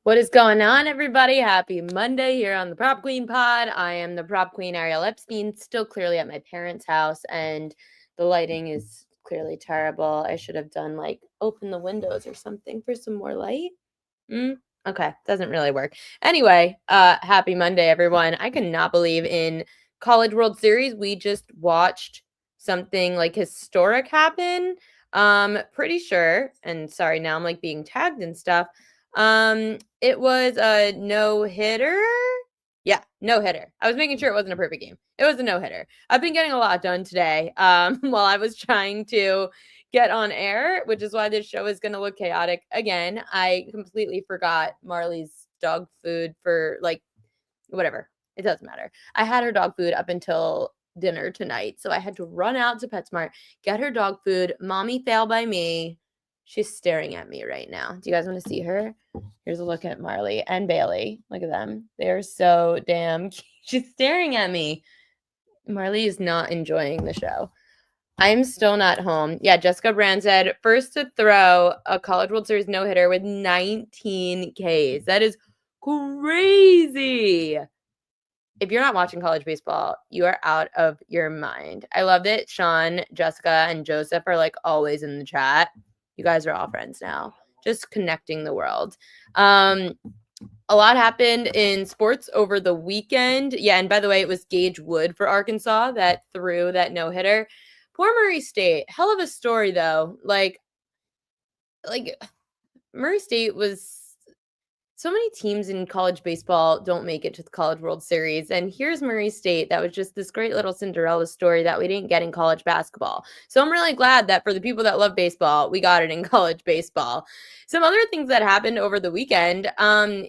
What is going on, everybody? Happy Monday here on the Prop Queen Pod. I am the Prop Queen, Ariel Epstein, still clearly at my parents' house, and the lighting is clearly terrible. I should have done open the windows or something for some more light. Okay, doesn't really work. Anyway, happy Monday, everyone. I cannot believe in College World Series we just watched something historic happen. Pretty sure, and sorry, now I'm being tagged and stuff. It was a no-hitter. Yeah, no-hitter. I was making sure it wasn't a perfect game. It was a no-hitter. I've been getting a lot done today while I was trying to get on air, which is why this show is going to look chaotic again. I completely forgot Marley's dog food for whatever. It doesn't matter. I had her dog food up until dinner tonight, so I had to run out to PetSmart, get her dog food. Mommy failed by me. She's staring at me right now. Do you guys want to see her? Here's a look at Marley and Bailey. Look at them. They're so damn cute. She's staring at me. Marley is not enjoying the show. I'm still not home. Yeah, Jessica Brand said, first to throw a College World Series no-hitter with 19 Ks. That is crazy. If you're not watching college baseball, you are out of your mind. I love that Sean, Jessica, and Joseph are always in the chat. You guys are all friends now. Just connecting the world. A lot happened in sports over the weekend. Yeah, and by the way, it was Gage Wood for Arkansas that threw that no-hitter. Poor Murray State. Hell of a story, though. Murray State was... So many teams in college baseball don't make it to the College World Series. And here's Murray State. That was just this great little Cinderella story that we didn't get in college basketball. So I'm really glad that for the people that love baseball, we got it in college baseball. Some other things that happened over the weekend.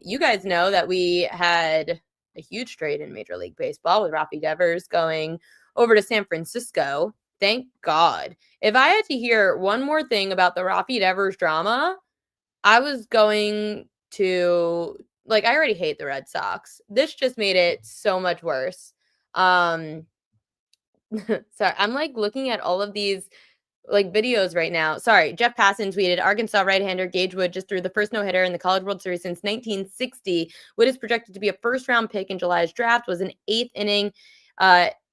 You guys know that we had a huge trade in Major League Baseball with Rafi Devers going over to San Francisco. Thank God. If I had to hear one more thing about the Rafi Devers drama, I was going to I already hate the Red Sox. This just made it so much worse. Sorry, I'm looking at all of these videos right now. Sorry, Jeff Passan tweeted, Arkansas right-hander Gage Wood just threw the first no-hitter in the College World Series since 1960. Wood is projected to be a first-round pick in July's draft, was an eighth inning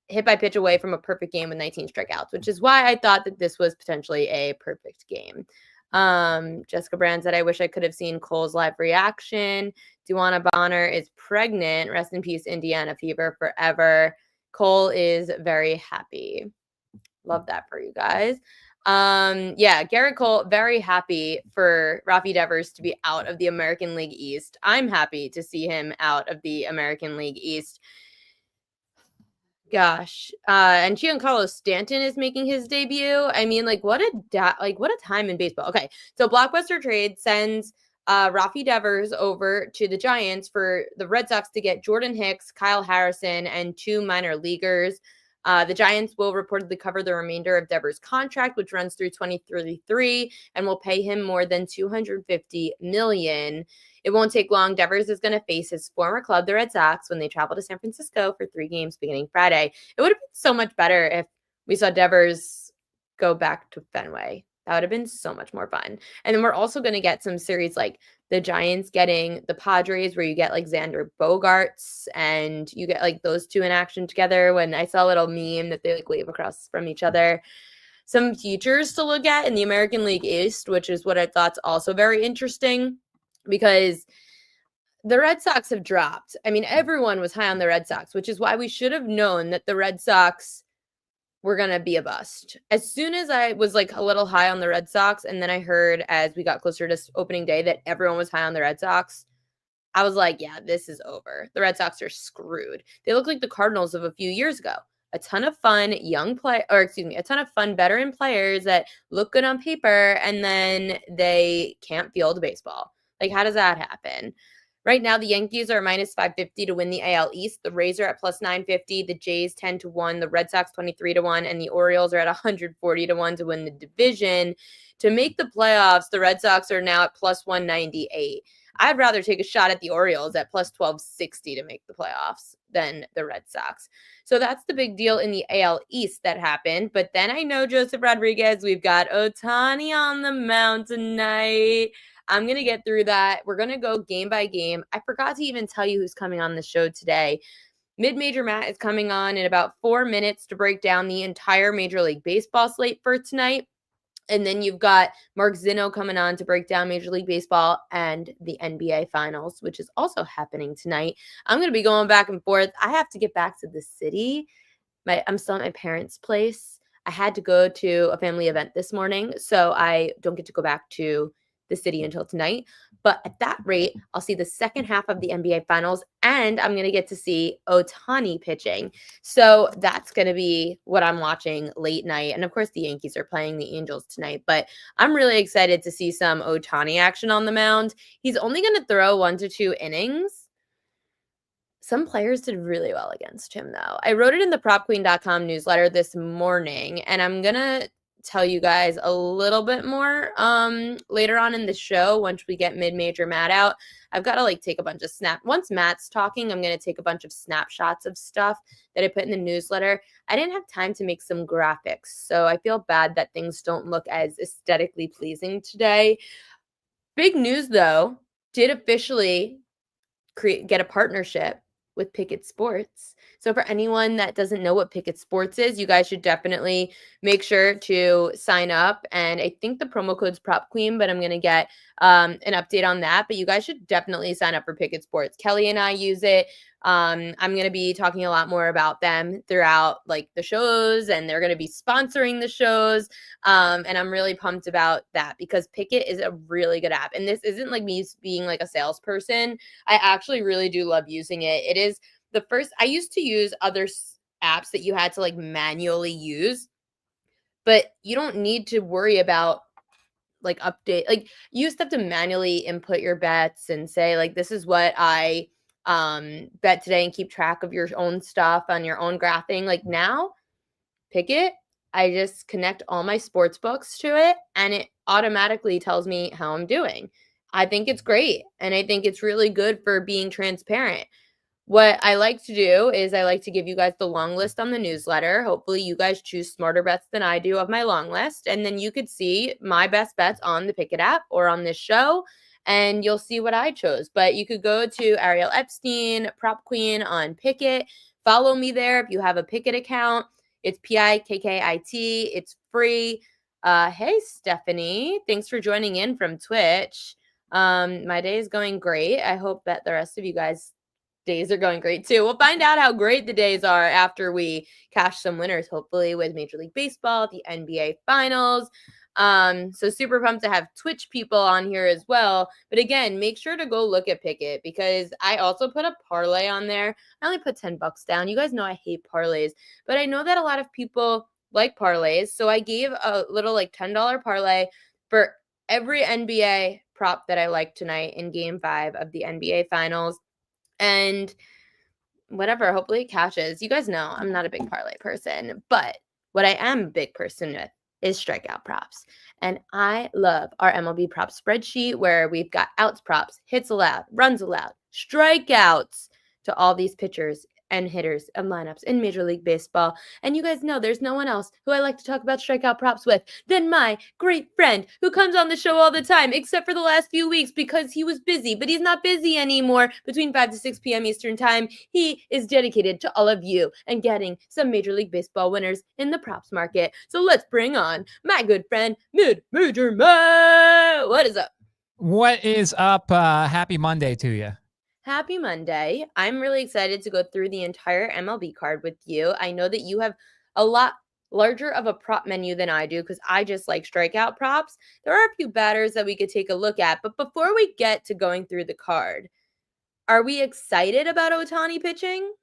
hit by pitch away from a perfect game with 19 strikeouts, which is why I thought that this was potentially a perfect game. Jessica Brand said, I wish I could have seen Cole's live reaction. Duana Bonner is pregnant. Rest in peace, Indiana Fever forever. Cole is very happy. Love that for you guys. Yeah, Garrett Cole, very happy for Rafi Devers to be out of the American League East. I'm happy to see him out of the American League East. Gosh. And Giancarlo Stanton is making his debut. I mean, what a time in baseball. Okay, so Blockbuster Trade sends Rafi Devers over to the Giants for the Red Sox to get Jordan Hicks, Kyle Harrison, and 2 minor leaguers. The Giants will reportedly cover the remainder of Devers' contract, which runs through 2033, and will pay him more than $250 million. It won't take long. Devers is going to face his former club, the Red Sox, when they travel to San Francisco for 3 games beginning Friday. It would have been so much better if we saw Devers go back to Fenway. That would have been so much more fun. And then we're also going to get some series like the Giants getting the Padres, where you get Xander Bogaerts and you get those two in action together. When I saw a little meme that they wave across from each other. Some futures to look at in the American League East, which is what I thought's also very interesting, because the Red Sox have dropped. I mean, everyone was high on the Red Sox, which is why we should have known that the Red Sox were going to be a bust. As soon as I was a little high on the Red Sox, and then I heard as we got closer to opening day that everyone was high on the Red Sox, I was like, yeah, this is over. The Red Sox are screwed. They look like the Cardinals of a few years ago. A ton of fun a ton of fun veteran players that look good on paper, and then they can't field baseball. How does that happen? Right now, the Yankees are minus 550 to win the AL East. The Rays are at plus 950. The Jays 10-1. The Red Sox 23-1. And the Orioles are at 140-1 to win the division. To make the playoffs, the Red Sox are now at plus 198. I'd rather take a shot at the Orioles at plus 1260 to make the playoffs than the Red Sox. So that's the big deal in the AL East that happened. But then I know Joseph Rodriguez, we've got Ohtani on the mound tonight. I'm going to get through that. We're going to go game by game. I forgot to even tell you who's coming on the show today. Mid-Major Matt is coming on in about 4 minutes to break down the entire Major League Baseball slate for tonight. And then you've got Mark Zinno coming on to break down Major League Baseball and the NBA Finals, which is also happening tonight. I'm going to be going back and forth. I have to get back to the city. I'm still at my parents' place. I had to go to a family event this morning, so I don't get to go back to the city until tonight. But at that rate, I'll see the second half of the NBA Finals, and I'm going to get to see Ohtani pitching. So that's going to be what I'm watching late night. And of course, the Yankees are playing the Angels tonight. But I'm really excited to see some Ohtani action on the mound. He's only going to throw 1 to 2 innings. Some players did really well against him, though. I wrote it in the PropQueen.com newsletter this morning, and I'm going to tell you guys a little bit more later on in the show once we get Mid-Major Matt out. I've got to take a bunch of once Matt's talking, I'm going to take a bunch of snapshots of stuff that I put in the newsletter. I didn't have time to make some graphics, so I feel bad that things don't look as aesthetically pleasing today. Big news, though, did officially get a partnership with Pickett Sports. So for anyone that doesn't know what Pickett Sports is, you guys should definitely make sure to sign up. And I think the promo code's Prop Queen, but I'm going to get an update on that. But you guys should definitely sign up for Pickett Sports. Kelly and I use it. I'm going to be talking a lot more about them throughout the shows, and they're going to be sponsoring the shows. And I'm really pumped about that because Pickett is a really good app. And this isn't me being a salesperson. I actually really do love using it. It is the first. I used to use other apps that you had to manually use, but you don't need to worry about update. You used to have to manually input your bets and say this is what I bet today and keep track of your own stuff on your own graphing. Now, Pickett, I just connect all my sports books to it and it automatically tells me how I'm doing. I think it's great. And I think it's really good for being transparent. What I like to do is I like to give you guys the long list on the newsletter. Hopefully you guys choose smarter bets than I do of my long list. And then you could see my best bets on the Pickett app or on this show. And you'll see what I chose. But you could go to Ariel Epstein, Prop Queen on Pickett. Follow me there if you have a Pickett account. It's Pikkit. It's free. Hey, Stephanie. Thanks for joining in from Twitch. My day is going great. I hope that the rest of you guys' days are going great too. We'll find out how great the days are after we cash some winners, hopefully with Major League Baseball, the NBA Finals. So super pumped to have Twitch people on here as well. But again, make sure to go look at Pickett because I also put a parlay on there. I only put $10 down. You guys know I hate parlays, but I know that a lot of people like parlays. So I gave a little $10 parlay for every NBA prop that I like tonight in Game 5 of the NBA Finals. And whatever, hopefully it cashes. You guys know I'm not a big parlay person, but what I am a big person with is strikeout props. And I love our MLB prop spreadsheet where we've got outs props, hits allowed, runs allowed, strikeouts to all these pitchers and hitters and lineups in Major League Baseball. And you guys know there's no one else who I like to talk about strikeout props with than my great friend who comes on the show all the time, except for the last few weeks because he was busy, but he's not busy anymore. Between 5 to 6 p.m. Eastern time, he is dedicated to all of you and getting some Major League Baseball winners in the props market. So let's bring on my good friend, Mid-Major Matt. What is up? What is up? Happy Monday to you. Happy Monday. I'm really excited to go through the entire MLB card with you. I know that you have a lot larger of a prop menu than I do because I just like strikeout props. There are a few batters that we could take a look at, but before we get to going through the card, are we excited about Ohtani pitching?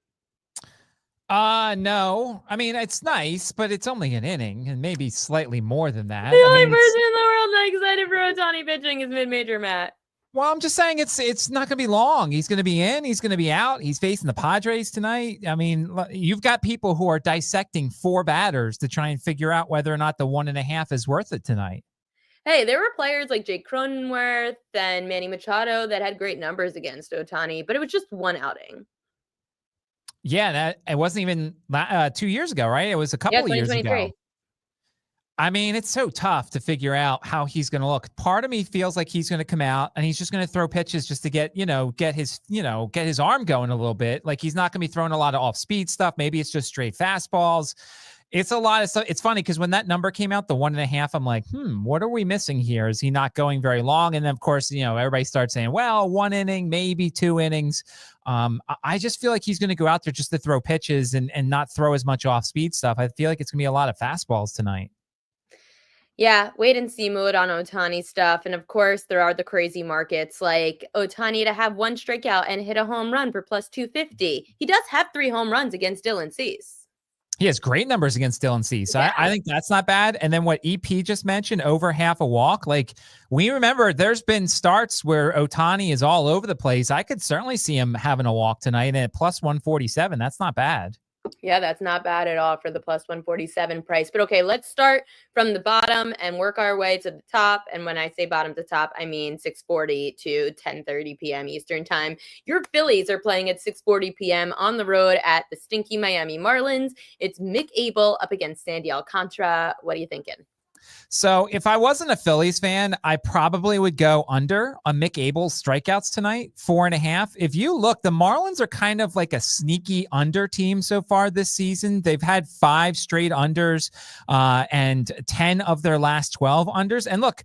No. I mean, it's nice, but it's only an inning and maybe slightly more than that. The only person in the world not excited for Ohtani pitching is Mid-Major Matt. Well, I'm just saying it's not going to be long. He's going to be in. He's going to be out. He's facing the Padres tonight. I mean, you've got people who are dissecting 4 batters to try and figure out whether or not the 1.5 is worth it tonight. Hey, there were players like Jake Cronenworth and Manny Machado that had great numbers against Ohtani, but it was just one outing. Yeah, that it wasn't even 2 years ago, right? It was a Yeah, couple of years ago. 2023. I mean, it's so tough to figure out how he's going to look. Part of me feels like he's going to come out and he's just going to throw pitches just to get his arm going a little bit. Like he's not going to be throwing a lot of off speed stuff. Maybe it's just straight fastballs. It's a lot of stuff. It's funny because when that number came out, the 1.5, I'm like, what are we missing here? Is he not going very long? And then of course, everybody starts saying, well, 1 inning, maybe 2 innings. I just feel like he's going to go out there just to throw pitches and not throw as much off speed stuff. I feel like it's going to be a lot of fastballs tonight. Yeah, wait and see mood on Ohtani stuff. And of course, there are the crazy markets like Ohtani to have one strikeout and hit a home run for plus 250. He does have 3 home runs against Dylan Cease. He has great numbers against Dylan Cease. So Yeah. I think that's not bad. And then what EP just mentioned, over half a walk. Like we remember there's been starts where Ohtani is all over the place. I could certainly see him having a walk tonight, and at plus 147. That's not bad. Yeah, that's not bad at all for the plus 147 price. But okay, let's start from the bottom and work our way to the top. And when I say bottom to top, I mean 6:40 to 10:30 p.m. Eastern time. Your Phillies are playing at 6:40 p.m. on the road at the stinky Miami Marlins. It's Mick Abel up against Sandy Alcantara. What are you thinking? So if I wasn't a Phillies fan, I probably would go under on Mick Abel's strikeouts tonight, 4.5. If you look, the Marlins are kind of like a sneaky under team so far this season. They've had 5 straight unders and 10 of their last 12 unders. And look,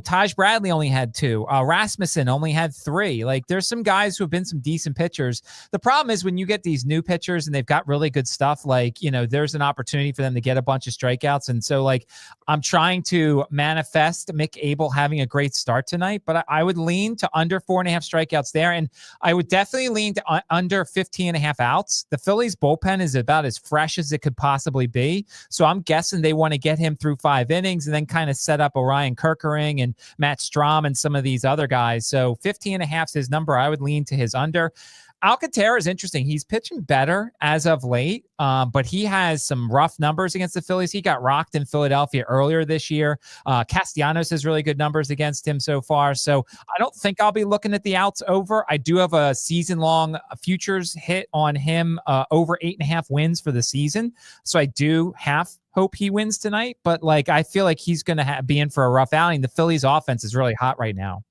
Taj Bradley only had 2. Rasmussen only had 3. Like there's some guys who have been some decent pitchers. The problem is when you get these new pitchers and they've got really good stuff, like, there's an opportunity for them to get a bunch of strikeouts. And so like I'm trying to manifest Mick Abel having a great start tonight, but I would lean to under 4.5 strikeouts there. And I would definitely lean to under 15.5 outs. The Phillies bullpen is about as fresh as it could possibly be. So I'm guessing they want to get him through 5 innings and then kind of set up Orion Kerkering and Matt Strahm and some of these other guys. So 15.5 is his number. I would lean to his under. Alcantara is interesting. He's pitching better as of late, but he has some rough numbers against the Phillies. He got rocked in Philadelphia earlier this year. Castellanos has really good numbers against him so far. So I don't think I'll be looking at the outs over. I do have a season-long futures hit on him over 8.5 wins for the season. So I do hope he wins tonight, but I feel like he's going to be in for a rough outing. The Phillies offense is really hot right now.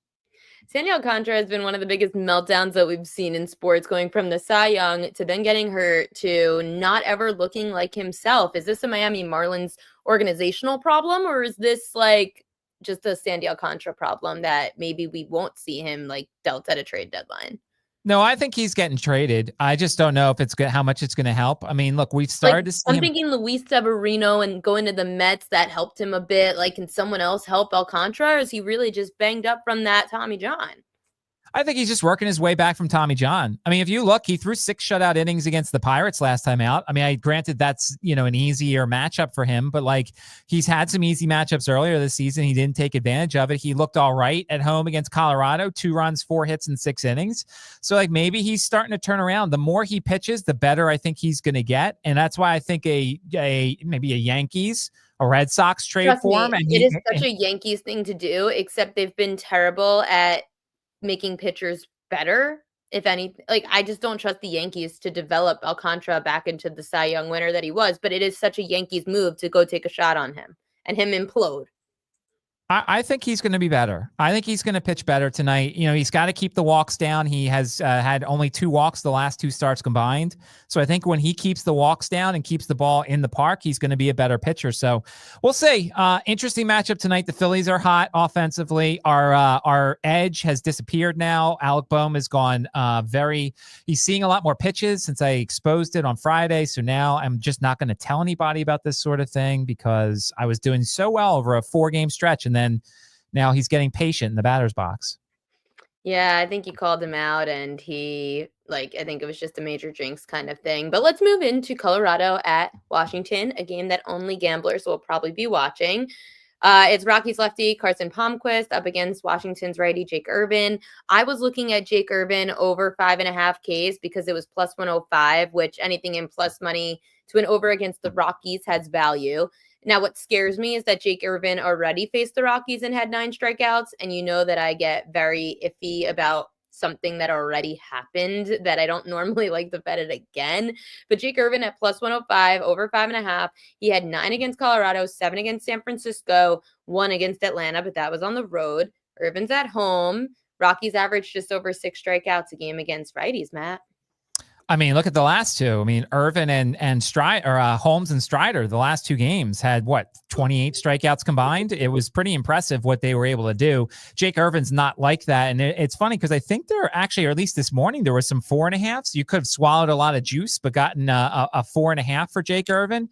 Sandy Alcantara has been one of the biggest meltdowns that we've seen in sports, going from the Cy Young to then getting hurt to not ever looking like himself. Is this a Miami Marlins organizational problem, or is this just a Sandy Alcantara problem that maybe we won't see him dealt at a trade deadline? No, I think he's getting traded. I just don't know if it's good, how much it's going to help. I mean, look, we've started to see I'm thinking Luis Severino and going to the Mets, that helped him a bit. Can someone else help Alcantara, or is he really just banged up from that Tommy John? I think he's just working his way back from Tommy John. I mean, if you look, he threw 6 shutout innings against the Pirates last time out. I mean, granted that's, an easier matchup for him, but he's had some easy matchups earlier this season. He didn't take advantage of it. He looked all right at home against Colorado, 2 runs, 4 hits in 6 innings. So maybe he's starting to turn around. The more he pitches, the better I think he's going to get. And that's why I think maybe a Yankees, a Red Sox trade for him. And it is such a Yankees thing to do, except they've been terrible at making pitchers better, if any. I just don't trust the Yankees to develop Alcantara back into the Cy Young winner that he was, but it is such a Yankees move to go take a shot on him and him implode. I think he's going to be better. I think he's going to pitch better tonight. He's got to keep the walks down. He has had only 2 walks the last 2 starts combined. So I think when he keeps the walks down and keeps the ball in the park, he's going to be a better pitcher. So we'll see. Interesting matchup tonight. The Phillies are hot offensively. Our edge has disappeared now. Alec Boehm has gone he's seeing a lot more pitches since I exposed it on Friday. So now I'm just not going to tell anybody about this sort of thing because I was doing so well over a 4-game stretch, and then now he's getting patient in the batter's box. Yeah, I think you called him out, and he, I think it was just a major jinx kind of thing. But let's move into Colorado at Washington, a game that only gamblers will probably be watching. It's Rockies lefty Carson Palmquist up against Washington's righty Jake Irvin. I was looking at Jake Irvin over 5.5 Ks because it was plus 105, which anything in plus money to an over against the Rockies has value. Now, what scares me is that Jake Irvin already faced the Rockies and had 9 strikeouts. And you know that I get very iffy about something that already happened, that I don't normally like to bet it again. But Jake Irvin at plus 105, over 5.5. He had 9 against Colorado, 7 against San Francisco, 1 against Atlanta, but that was on the road. Irvin's at home. Rockies averaged just over 6 strikeouts a game against righties, Matt. I mean, look at the last two. I mean, Irvin and Strider, or Holmes and Strider, the last 2 games had 28 strikeouts combined. It was pretty impressive what they were able to do. Jake Irvin's not like that, and it's funny because I think there actually, or at least this morning, there was some 4.5s. You could have swallowed a lot of juice, but gotten a 4.5 for Jake Irvin.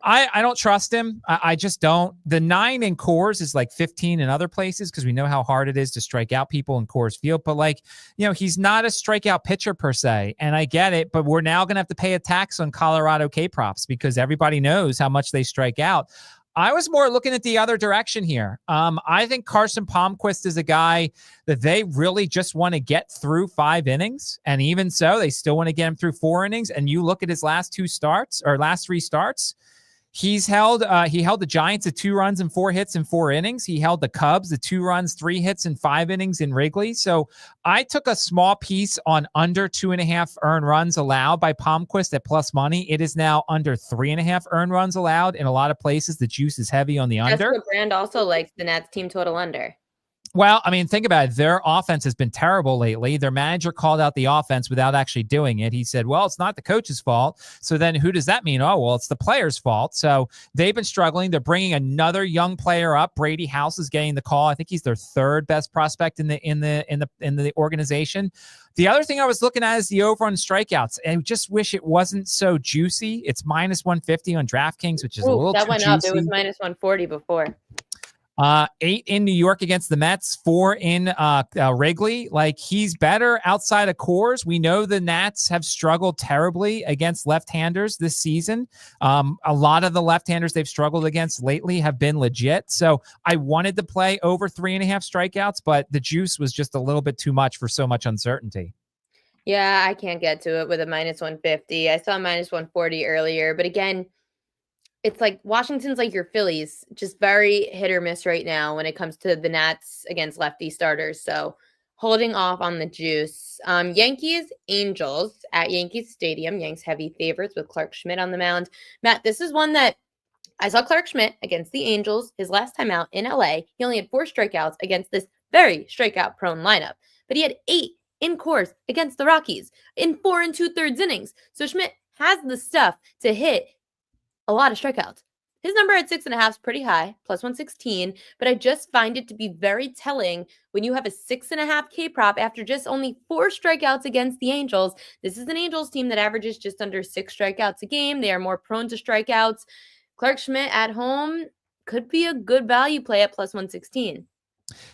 I don't trust him. I just don't. The 9 in Coors is like 15 in other places because we know how hard it is to strike out people in Coors Field. But he's not a strikeout pitcher per se. And I get it, but we're now going to have to pay a tax on Colorado K-props because everybody knows how much they strike out. I was more looking at the other direction here. I think Carson Palmquist is a guy that they really just want to get through 5 innings. And even so, they still want to get him through 4 innings. And you look at his last 3 starts. He held the Giants to 2 runs and 4 hits in 4 innings. He held the Cubs to 2 runs, 3 hits in 5 innings in Wrigley. So I took a small piece on under 2.5 earned runs allowed by Palmquist at plus money. It is now under 3.5 earned runs allowed in a lot of places. The juice is heavy on the under. Jessica Brand also likes the Nats team total under. Well, I mean, think about it. Their offense has been terrible lately. Their manager called out the offense without actually doing it. He said, well, it's not the coach's fault. So then who does that mean? Oh, well, it's the player's fault. So they've been struggling. They're bringing another young player up. Brady House is getting the call. I think he's their 3rd best prospect in the organization. The other thing I was looking at is the over on strikeouts, and just wish it wasn't so juicy. It's minus 150 on DraftKings, which is a little that too went juicy. up. It was minus 140 before. 8 in New York against the Mets, 4 in Wrigley. Like, he's better outside of Coors. We know the Nats have struggled terribly against left-handers this season. A lot of the left-handers they've struggled against lately have been legit. So I wanted to play over 3.5 strikeouts, but the juice was just a little bit too much for so much uncertainty. Yeah, I can't get to it with a minus 150. I saw minus 140 earlier, but again, it's like Washington's like your Phillies, just very hit or miss right now when it comes to the Nats against lefty starters. So holding off on the juice. Yankees, Angels at Yankee Stadium. Yanks heavy favorites with Clark Schmidt on the mound. Matt, this is one that I saw Clark Schmidt against the Angels his last time out in LA. He only had 4 strikeouts against this very strikeout-prone lineup, but he had 8 in Coors against the Rockies in 4 2/3 innings. So Schmidt has the stuff to hit a lot of strikeouts. His number at 6.5 is pretty high, plus 116, but I just find it to be very telling when you have a 6.5 K prop after just only 4 strikeouts against the Angels. This is an Angels team that averages just under 6 strikeouts a game. They are more prone to strikeouts. Clark Schmidt at home could be a good value play at plus 116.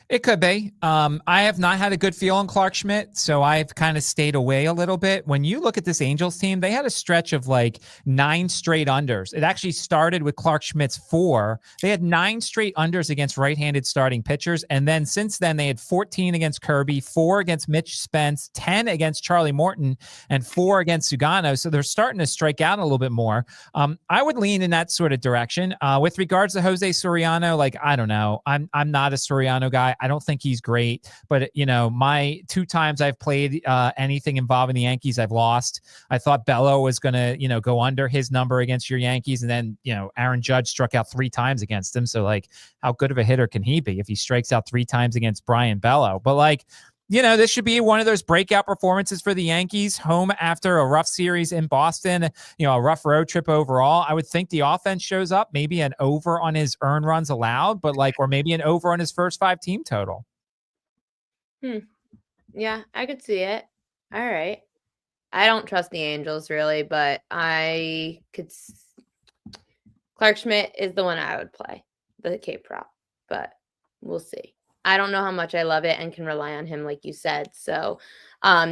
It could be. I have not had a good feel on Clark Schmidt, so I've kind of stayed away a little bit. When you look at this Angels team, they had a stretch of like 9 straight unders. It actually started with Clark Schmidt's 4. They had 9 straight unders against right-handed starting pitchers, and then since then they had 14 against Kirby, 4 against Mitch Spence, 10 against Charlie Morton, and 4 against Sugano. So they're starting to strike out a little bit more. I would lean in that sort of direction. With regards to Jose Soriano, like, I don't know. I'm not a Soriano guy. I don't think he's great, but my 2 times I've played anything involving the Yankees, I've lost. I thought Bello was going to, go under his number against your Yankees. And then, Aaron Judge struck out 3 times against him. So like, how good of a hitter can he be if he strikes out 3 times against Brian Bello? But like, this should be one of those breakout performances for the Yankees, home after a rough series in Boston, a rough road trip overall. I would think the offense shows up, maybe an over on his earned runs allowed, or maybe an over on his first 5 team total. Yeah, I could see it. All right. I don't trust the Angels really, but I could. Clark Schmidt is the one I would play, the K prop, but we'll see. I don't know how much I love it and can rely on him, like you said. So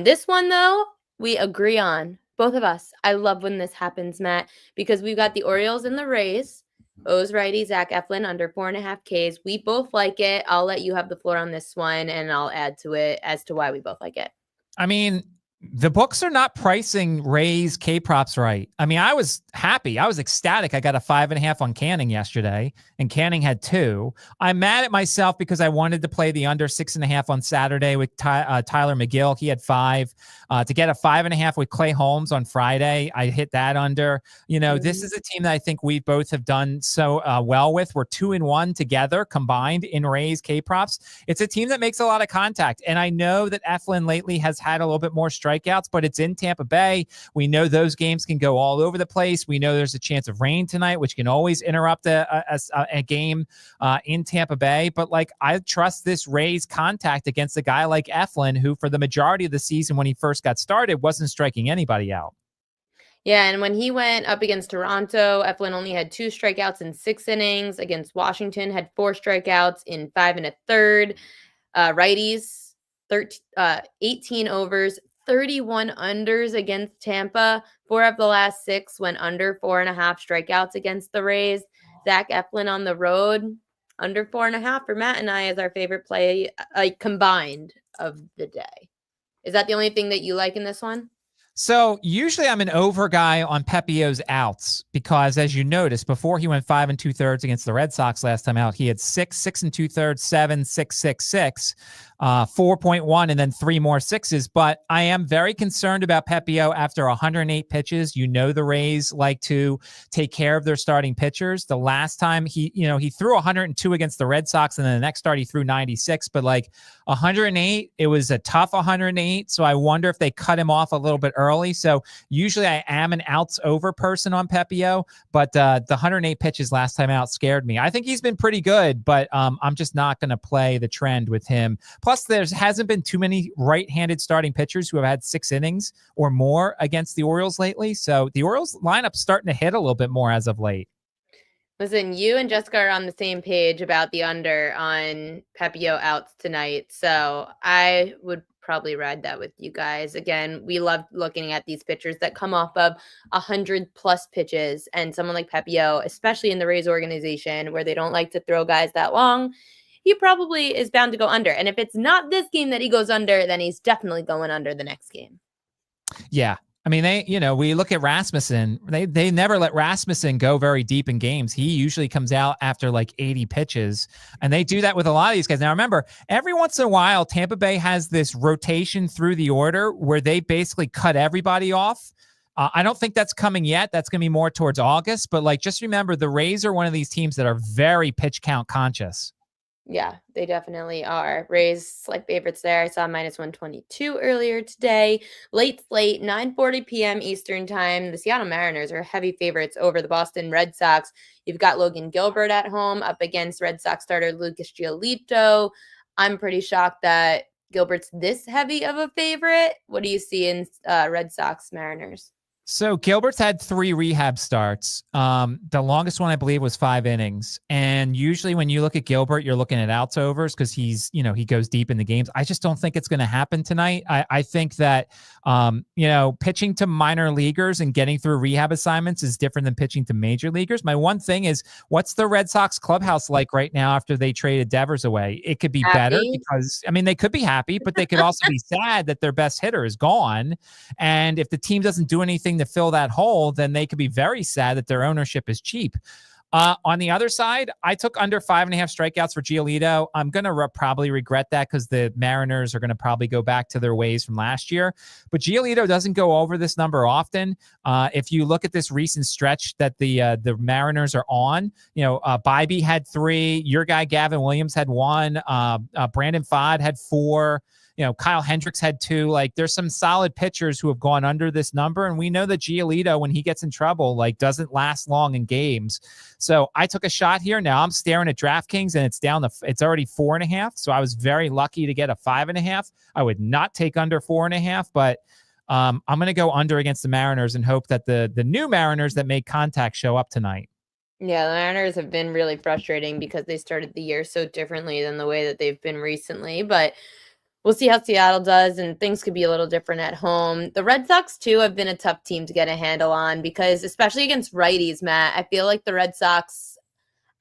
this one, though, we agree on. Both of us. I love when this happens, Matt, because we've got the Orioles and the Rays. O's righty, Zach Eflin, under 4.5 Ks. We both like it. I'll let you have the floor on this one, and I'll add to it as to why we both like it. I mean, The books are not pricing Rays K props right. I mean, I was happy. I was ecstatic. I got a 5.5 on Canning yesterday, and Canning had 2. I'm mad at myself because I wanted to play the under 6.5 on Saturday with Tyler McGill. He had 5. To get a 5.5 with Clay Holmes on Friday, I hit that under. This is a team that I think we both have done so well with. We're 2-1 together combined in Rays K props. It's a team that makes a lot of contact, and I know that Eflin lately has had a little bit more strikeouts, but it's in Tampa Bay. We know those games can go all over the place. We know there's a chance of rain tonight, which can always interrupt a game in Tampa Bay. But I trust this Rays contact against a guy like Eflin, who for the majority of the season when he first got started wasn't striking anybody out. Yeah, and when he went up against Toronto, Eflin only had 2 strikeouts in 6 innings. Against Washington, had 4 strikeouts in 5 1/3. Righties, 18 overs, 31 unders against Tampa. 4 of the last 6 went under 4.5 strikeouts against the Rays. Zach Eflin on the road, under 4.5 for Matt and I is our favorite play, combined of the day. Is that the only thing that you like in this one? So usually I'm an over guy on Pepio's outs because, as you noticed, before he went 5 2/3 against the Red Sox last time out, he had 6 2/3, 7 6 6 6, 4.1, and then 3 more 6s. But I am very concerned about Pepio after 108 pitches. The Rays like to take care of their starting pitchers. The last time he threw 102 against the Red Sox, and then the next start he threw 96. But 108, it was a tough 108. So I wonder if they cut him off a little bit early. So usually I am an outs over person on Pepio, but the 108 pitches last time out scared me. I think he's been pretty good, but I'm just not going to play the trend with him. Plus, there hasn't been too many right-handed starting pitchers who have had 6 innings or more against the Orioles lately. So the Orioles lineup's starting to hit a little bit more as of late. Listen, you and Jessica are on the same page about the under on Pepio outs tonight. So I would probably ride that with you guys. Again, we love looking at these pitchers that come off of 100+ pitches, and someone like Pepio, especially in the Rays organization where they don't like to throw guys that long, he probably is bound to go under. And if it's not this game that he goes under, then he's definitely going under the next game. Yeah. I mean, we look at Rasmussen. They never let Rasmussen go very deep in games. He usually comes out after 80 pitches, and they do that with a lot of these guys. Now, remember, every once in a while, Tampa Bay has this rotation through the order where they basically cut everybody off. I don't think that's coming yet. That's going to be more towards August. But just remember, the Rays are one of these teams that are very pitch count conscious. Yeah, they definitely are. Rays slight favorites there. I saw -122 earlier today. Late slate, 9:40 p.m. Eastern time. The Seattle Mariners are heavy favorites over the Boston Red Sox. You've got Logan Gilbert at home up against Red Sox starter Lucas Giolito. I'm pretty shocked that Gilbert's this heavy of a favorite. What do you see in Red Sox Mariners? So Gilbert's had 3 rehab starts. The longest one, I believe, was 5 innings. And usually when you look at Gilbert, you're looking at outs overs because he's, he goes deep in the games. I just don't think it's going to happen tonight. I think that, pitching to minor leaguers and getting through rehab assignments is different than pitching to major leaguers. My one thing is, what's the Red Sox clubhouse like right now after they traded Devers away? It could be better because, they could be happy, but they could also be sad that their best hitter is gone. And if the team doesn't do anything to fill that hole, then they could be very sad that their ownership is cheap. On the other side, I took under 5.5 strikeouts for Giolito. I'm going to probably regret that because the Mariners are going to probably go back to their ways from last year. But Giolito doesn't go over this number often. If you look at this recent stretch that the Mariners are on, Bybee had 3. Your guy Gavin Williams had 1. Brandon Pfaadt had 4. Kyle Hendricks had 2. There's some solid pitchers who have gone under this number. And we know that Giolito, when he gets in trouble, doesn't last long in games. So I took a shot here. Now I'm staring at DraftKings and it's already 4.5. So I was very lucky to get a 5.5. I would not take under 4.5, but I'm going to go under against the Mariners and hope that the new Mariners that make contact show up tonight. Yeah, the Mariners have been really frustrating because they started the year so differently than the way that they've been recently. But we'll see how Seattle does, and things could be a little different at home. The Red Sox, too, have been a tough team to get a handle on because, especially against righties, Matt, I feel like the Red Sox,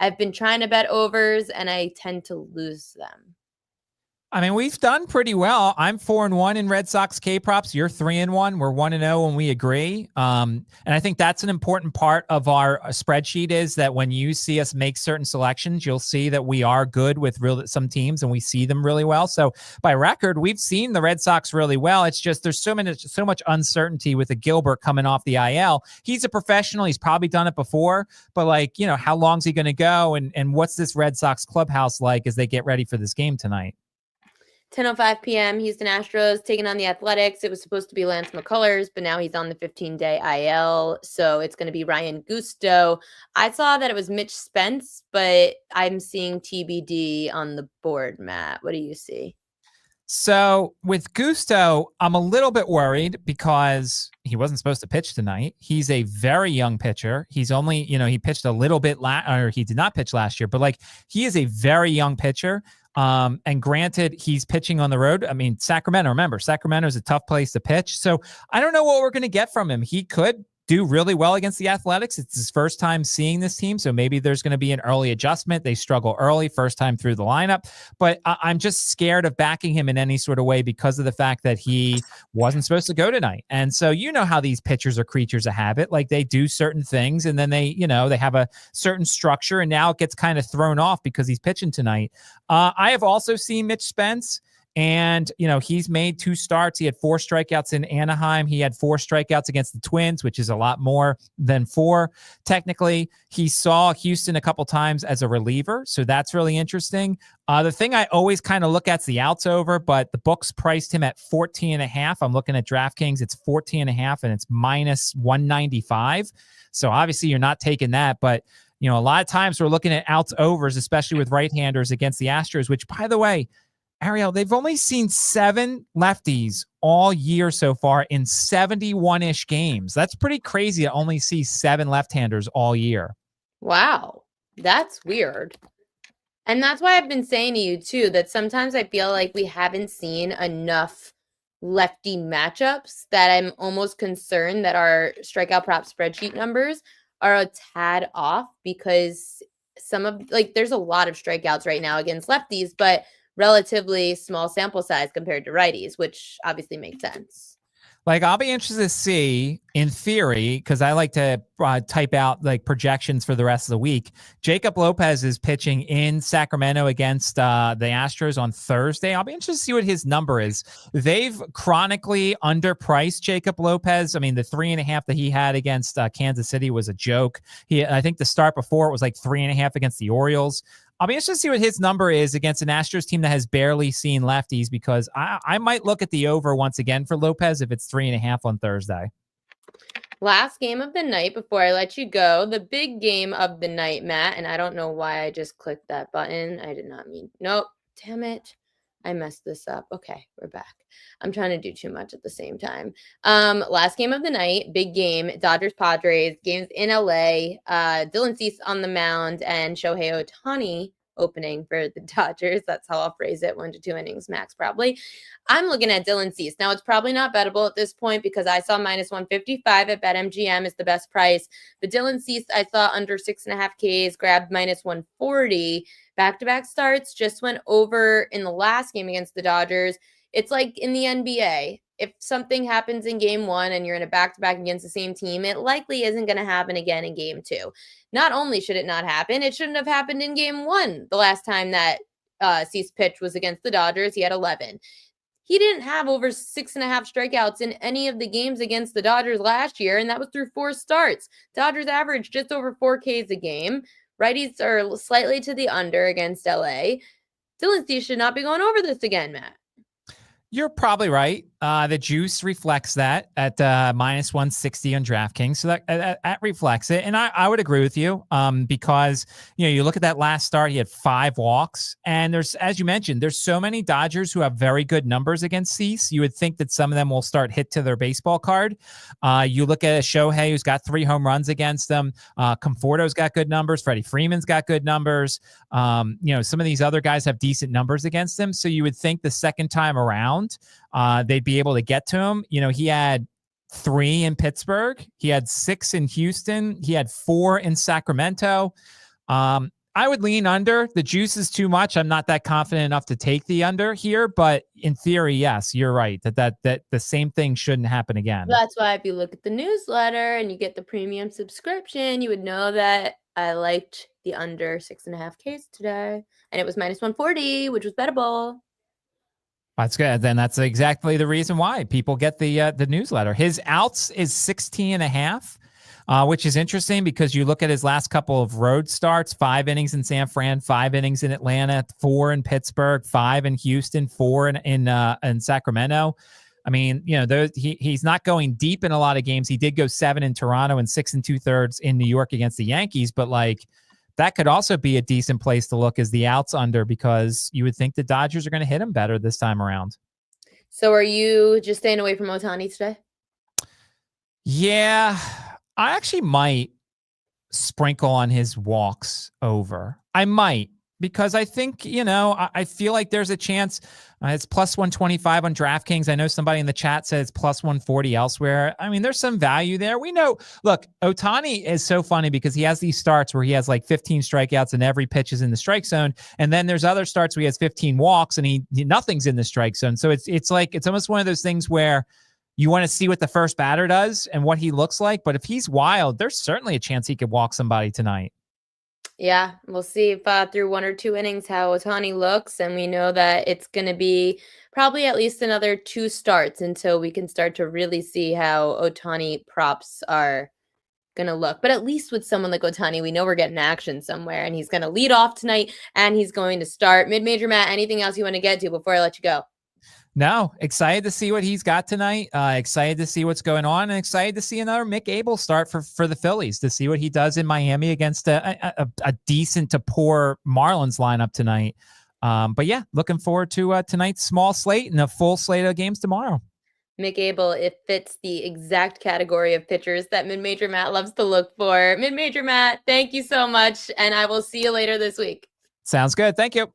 I've been trying to bet overs, and I tend to lose them. I mean, we've done pretty well. I'm 4-1 in Red Sox K props. You're 3-1. We're 1-0 when we agree. And I think that's an important part of our spreadsheet is that when you see us make certain selections, you'll see that we are good with some teams and we see them really well. So by record, we've seen the Red Sox really well. It's just there's so much uncertainty with a Gilbert coming off the IL. He's a professional. He's probably done it before, but how long's he going to go? And what's this Red Sox clubhouse like as they get ready for this game tonight? 10:05 p.m. Houston Astros taking on the Athletics. It was supposed to be Lance McCullers, but now he's on the 15-day IL, so it's going to be Ryan Gusto. I saw that it was Mitch Spence, but I'm seeing TBD on the board, Matt. What do you see? So with Gusto, I'm a little bit worried because he wasn't supposed to pitch tonight. He's a very young pitcher. He's only, he pitched a little bit or he did not pitch last year, but he is a very young pitcher. And granted, he's pitching on the road. I mean, remember, Sacramento is a tough place to pitch. So I don't know what we're going to get from him. He could do really well against the Athletics. It's his first time seeing this team, so maybe there's going to be an early adjustment. They struggle early, first time through the lineup, but I'm just scared of backing him in any sort of way because of the fact that he wasn't supposed to go tonight. And so how these pitchers are creatures of habit. They do certain things, and then they have a certain structure, and now it gets kind of thrown off because he's pitching tonight. I have also seen Mitch Spence. And, he's made 2 starts. He had 4 strikeouts in Anaheim. He had 4 strikeouts against the Twins, which is a lot more than 4. Technically, he saw Houston a couple times as a reliever. So that's really interesting. The thing I always kind of look at is the outs over, but the books priced him at 14.5. I'm looking at DraftKings. It's 14.5 and it's minus 195. So obviously you're not taking that, but a lot of times we're looking at outs overs, especially with right-handers against the Astros, which, by the way, Ariel, they've only seen 7 lefties all year so far in 71-ish games. That's pretty crazy to only see 7 left-handers all year. Wow, that's weird. And that's why I've been saying to you, too, that sometimes I feel like we haven't seen enough lefty matchups that I'm almost concerned that our strikeout prop spreadsheet numbers are a tad off because there's a lot of strikeouts right now against lefties, but relatively small sample size compared to righties, which obviously makes sense. I'll be interested to see, in theory, because I like to type out projections for the rest of the week. Jacob Lopez is pitching in Sacramento against the Astros on Thursday. I'll be interested to see what his number is. They've chronically underpriced Jacob Lopez. I mean, the 3.5 that he had against Kansas City was a joke. I think the start before it was 3.5 against the Orioles. I'll be interested to see what his number is against an Astros team that has barely seen lefties because I might look at the over once again for Lopez if it's 3.5 on Thursday. Last game of the night before I let you go, the big game of the night, Matt, and I don't know why I just clicked that button. I did not mean, nope, damn it. I messed this up. Okay, we're back. I'm trying to do too much at the same time. Last game of the night, big game, Dodgers-Padres, games in LA. Dylan Cease on the mound and Shohei Ohtani opening for the Dodgers. That's how I'll phrase it, 1 to 2 innings max probably. I'm looking at Dylan Cease. Now, it's probably not bettable at this point because I saw minus 155 at BetMGM is the best price. But Dylan Cease, I saw under 6.5 Ks, grabbed minus 140. Back-to-back starts, just went over in the last game against the Dodgers. It's like in the NBA. If something happens in game 1 and you're in a back-to-back against the same team, it likely isn't going to happen again in game 2. Not only should it not happen, it shouldn't have happened in game 1. The last time that Cease pitched was against the Dodgers. He had 11. He didn't have over 6.5 strikeouts in any of the games against the Dodgers last year, and that was through 4 starts. Dodgers averaged just over 4 Ks a game. Righties are slightly to the under against LA. Dylan Cease should not be going over this again, Matt. You're probably right. The juice reflects that at minus 160 on DraftKings. So that reflects it. And I would agree with you because, you look at that last start, he had 5 walks. And there's, as you mentioned, there's so many Dodgers who have very good numbers against Cease. You would think that some of them will start hit to their baseball card. You look at Shohei, who's got 3 home runs against them. Conforto's got good numbers. Freddie Freeman's got good numbers. Some of these other guys have decent numbers against them. So you would think the second time around, they'd be able to get to him. He had 3 in Pittsburgh. He had 6 in Houston. He had 4 in Sacramento. I would lean under. The juice is too much. I'm not that confident enough to take the under here, but in theory, yes, you're right that the same thing shouldn't happen again. That's why if you look at the newsletter and you get the premium subscription, you would know that I liked the under 6.5 Ks today, and it was -140, which was bettable. That's good. Then that's exactly the reason why people get the newsletter. His outs is 16.5. Which is interesting because you look at his last couple of road starts, 5 innings in San Fran, 5 innings in Atlanta, 4 in Pittsburgh, 5 in Houston, 4 in Sacramento. I mean, he's not going deep in a lot of games. He did go 7 in Toronto and 6 2/3 in New York against the Yankees, but like that could also be a decent place to look as the outs under because you would think the Dodgers are going to hit him better this time around. So are you just staying away from Ohtani today? Yeah. I actually might sprinkle on his walks over. I might because I think, I feel like there's a chance it's plus 125 on DraftKings. I know somebody in the chat says plus 140 elsewhere. I mean, there's some value there. We know, look, Ohtani is so funny because he has these starts where he has like 15 strikeouts and every pitch is in the strike zone. And then there's other starts where he has 15 walks and nothing's in the strike zone. So it's almost one of those things where you want to see what the first batter does and what he looks like. But if he's wild, there's certainly a chance he could walk somebody tonight. Yeah, we'll see if through 1 or 2 innings how Ohtani looks. And we know that it's going to be probably at least another 2 starts until we can start to really see how Ohtani props are going to look. But at least with someone like Ohtani, we know we're getting action somewhere. And he's going to lead off tonight and he's going to start. Mid-major, Matt, anything else you want to get to before I let you go? No, excited to see what he's got tonight. Excited to see what's going on, and excited to see another Mick Abel start for the Phillies to see what he does in Miami against a decent to poor Marlins lineup tonight. But yeah, looking forward to tonight's small slate and a full slate of games tomorrow. Mick Abel, it fits the exact category of pitchers that Mid-Major Matt loves to look for. Mid-Major Matt, thank you so much, and I will see you later this week. Sounds good. Thank you.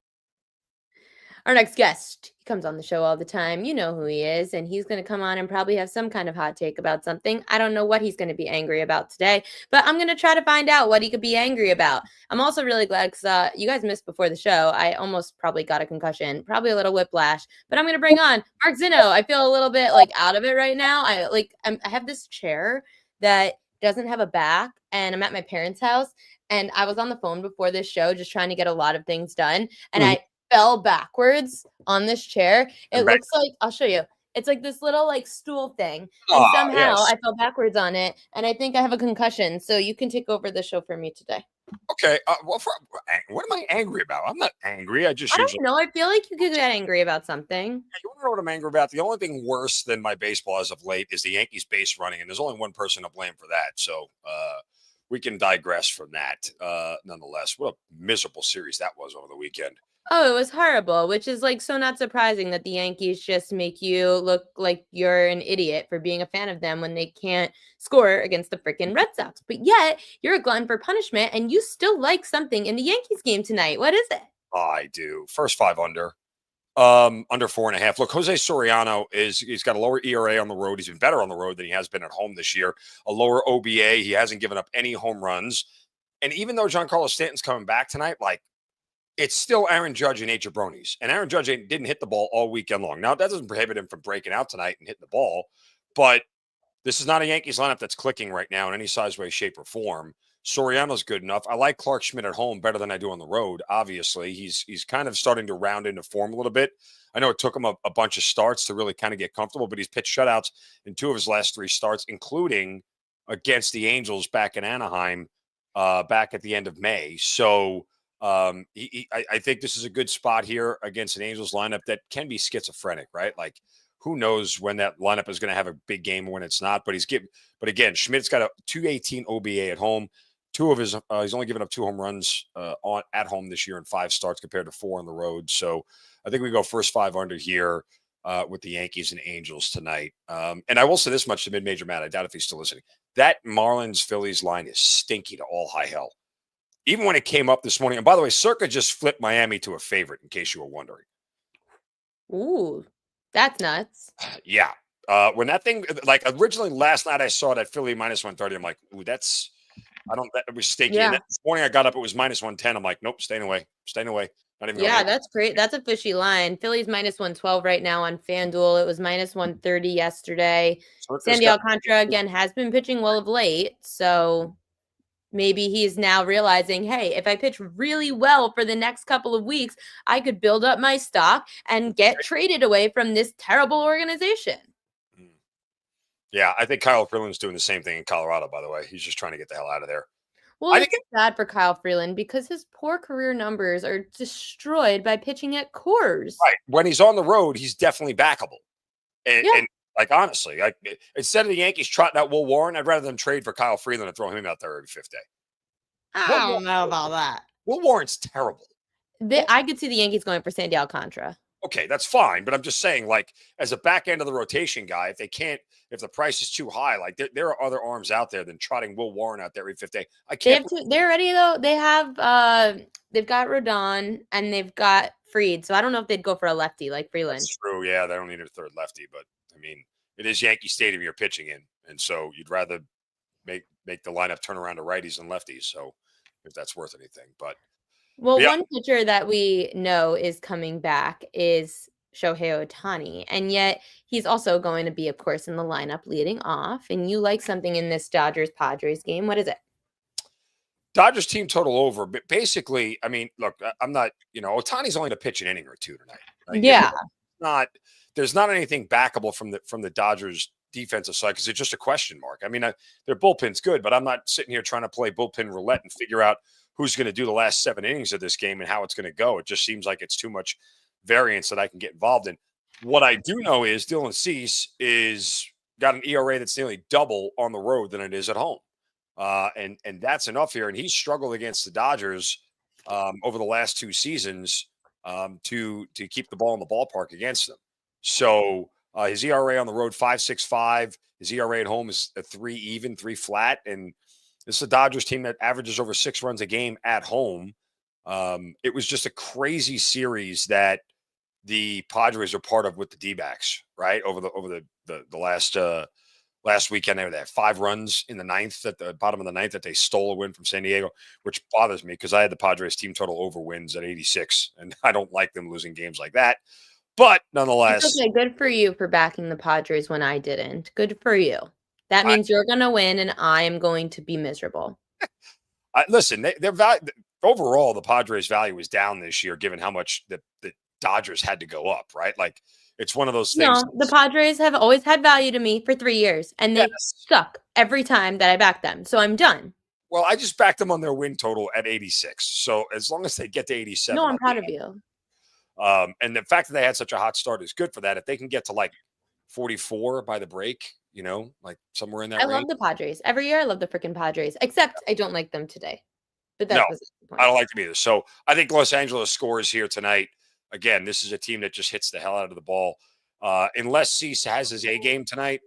Our next guest, he comes on the show all the time. You know who he is, and he's going to come on and probably have some kind of hot take about something. I don't know what he's going to be angry about today, but I'm going to try to find out what he could be angry about. I'm also really glad because you guys missed before the show. I almost probably got a concussion, probably a little whiplash, but I'm going to bring on Mark Zinno. I feel a little bit like out of it right now. I have this chair that doesn't have a back, and I'm at my parents' house, and I was on the phone before this show just trying to get a lot of things done, and I fell backwards on this chair. It looks like, I'll show you. It's like this little like stool thing. And somehow I fell backwards on it. And I think I have a concussion. So you can take over the show for me today. Okay. What am I angry about? I'm not angry. I don't know. I feel like you could get angry about something. You want to know what I'm angry about? The only thing worse than my baseball as of late is the Yankees base running. And there's only one person to blame for that. So we can digress from that. Nonetheless, what a miserable series that was over the weekend. Oh, it was horrible, which is like so not surprising that the Yankees just make you look like you're an idiot for being a fan of them when they can't score against the freaking Red Sox. But yet you're a glutton for punishment and you still like something in the Yankees game tonight. What is it? I do. First 5 under 4.5. Look, Jose Soriano he's got a lower ERA on the road. He's been better on the road than he has been at home this year. A lower OBA. He hasn't given up any home runs. And even though Giancarlo Stanton's coming back tonight, like, it's still Aaron Judge and 8 jabronis. And Aaron Judge didn't hit the ball all weekend long. Now, that doesn't prohibit him from breaking out tonight and hitting the ball. But this is not a Yankees lineup that's clicking right now in any size, way, shape, or form. Soriano's good enough. I like Clark Schmidt at home better than I do on the road, obviously. He's kind of starting to round into form a little bit. I know it took him a bunch of starts to really kind of get comfortable, but he's pitched shutouts in 2 of his last 3 starts, including against the Angels back in Anaheim back at the end of May. So I think this is a good spot here against an Angels lineup that can be schizophrenic, right? Like, who knows when that lineup is going to have a big game or when it's not. But again, Schmidt's got a 218 OBA at home. He's only given up 2 home runs at home this year in 5 starts compared to 4 on the road. So I think we go first 5 under here with the Yankees and Angels tonight. And I will say this much to Mid-Major Matt. I doubt if he's still listening. That Marlins-Phillies line is stinky to all high hell. Even when it came up this morning. And by the way, Circa just flipped Miami to a favorite, in case you were wondering. Ooh, that's nuts. Yeah. When that thing, like originally last night I saw that Philly minus 130. I'm like, ooh, that's I don't. That was stinky. Yeah. And then this morning I got up. It was -110. I'm like, nope, staying away. Staying away. Not even. Yeah, that's great. That's a fishy line. Philly's -112 right now on FanDuel. It was -130 yesterday. Sandy Alcantara again has been pitching well of late, so maybe he's now realizing, hey, if I pitch really well for the next couple of weeks, I could build up my stock and get traded away from this terrible organization. Yeah, I think Kyle Freeland's doing the same thing in Colorado, by the way. He's just trying to get the hell out of there. Well, it's bad for Kyle Freeland because his poor career numbers are destroyed by pitching at Coors. Right. When he's on the road, he's definitely backable. And like, honestly, instead of the Yankees trotting out Will Warren, I'd rather them trade for Kyle Freeland and throw him out there every fifth day. I don't know about that. Will Warren's terrible. I could see the Yankees going for Sandy Alcantara. Okay, that's fine. But I'm just saying, like, as a back end of the rotation guy, if the price is too high, like there are other arms out there than trotting Will Warren out there every fifth day. I can't. They're ready though. They have they've got Rodon and they've got Fried. So I don't know if they'd go for a lefty like Freeland. That's true. Yeah, they don't need a third lefty, but I mean, it is Yankee Stadium you're pitching in, and so you'd rather make the lineup turn around to righties and lefties. So if that's worth anything, but one pitcher that we know is coming back is Shohei Ohtani, and yet he's also going to be, of course, in the lineup leading off. And you like something in this Dodgers-Padres game. What is it? Dodgers team total over. But basically, I mean, look, I'm not, Ohtani's only to pitch an inning or two tonight. Right? Yeah. There's not anything backable from the Dodgers defensive side because it's just a question mark. I mean, their bullpen's good, but I'm not sitting here trying to play bullpen roulette and figure out who's going to do the last 7 innings of this game and how it's going to go. It just seems like it's too much variance that I can get involved in. What I do know is Dylan Cease is got an ERA that's nearly double on the road than it is at home. And that's enough here. And he's struggled against the Dodgers over the last 2 seasons to keep the ball in the ballpark against them. So his ERA on the road, 5.65. His ERA at home is a 3 even, 3 flat. And this is a Dodgers team that averages over 6 runs a game at home. It was just a crazy series that the Padres are part of with the D-backs, right? Over the last weekend, they had 5 runs in the ninth at the bottom of the ninth that they stole a win from San Diego, which bothers me because I had the Padres team total over wins at 86, and I don't like them losing games like that. But nonetheless, it's okay. Good for you for backing the Padres when I didn't. Good for you. That means you're going to win, and I am going to be miserable. Listen, their value overall, the Padres' value is down this year, given how much the Dodgers had to go up. Right, like it's one of those things. No, the Padres have always had value to me for 3 years, and they suck every time that I back them. So I'm done. Well, I just backed them on their win total at 86. So as long as they get to 87, no, I'm proud of you. And the fact that they had such a hot start is good for that. If they can get to like 44 by the break, like somewhere in that range. I love the Padres. Every year I love the freaking Padres, except I don't like them today. But that's I don't like them either. So I think Los Angeles scores here tonight. Again, this is a team that just hits the hell out of the ball. Unless Cease has his A game tonight,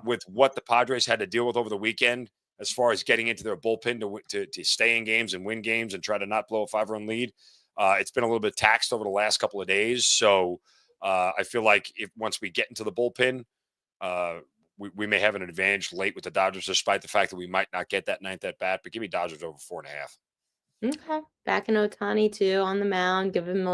with what the Padres had to deal with over the weekend, as far as getting into their bullpen to stay in games and win games and try to not blow a 5-run lead. It's been a little bit taxed over the last couple of days. So I feel like once we get into the bullpen, we may have an advantage late with the Dodgers, despite the fact that we might not get that 9th at bat. But give me Dodgers over 4.5. Okay. Back in Ohtani too on the mound. Give him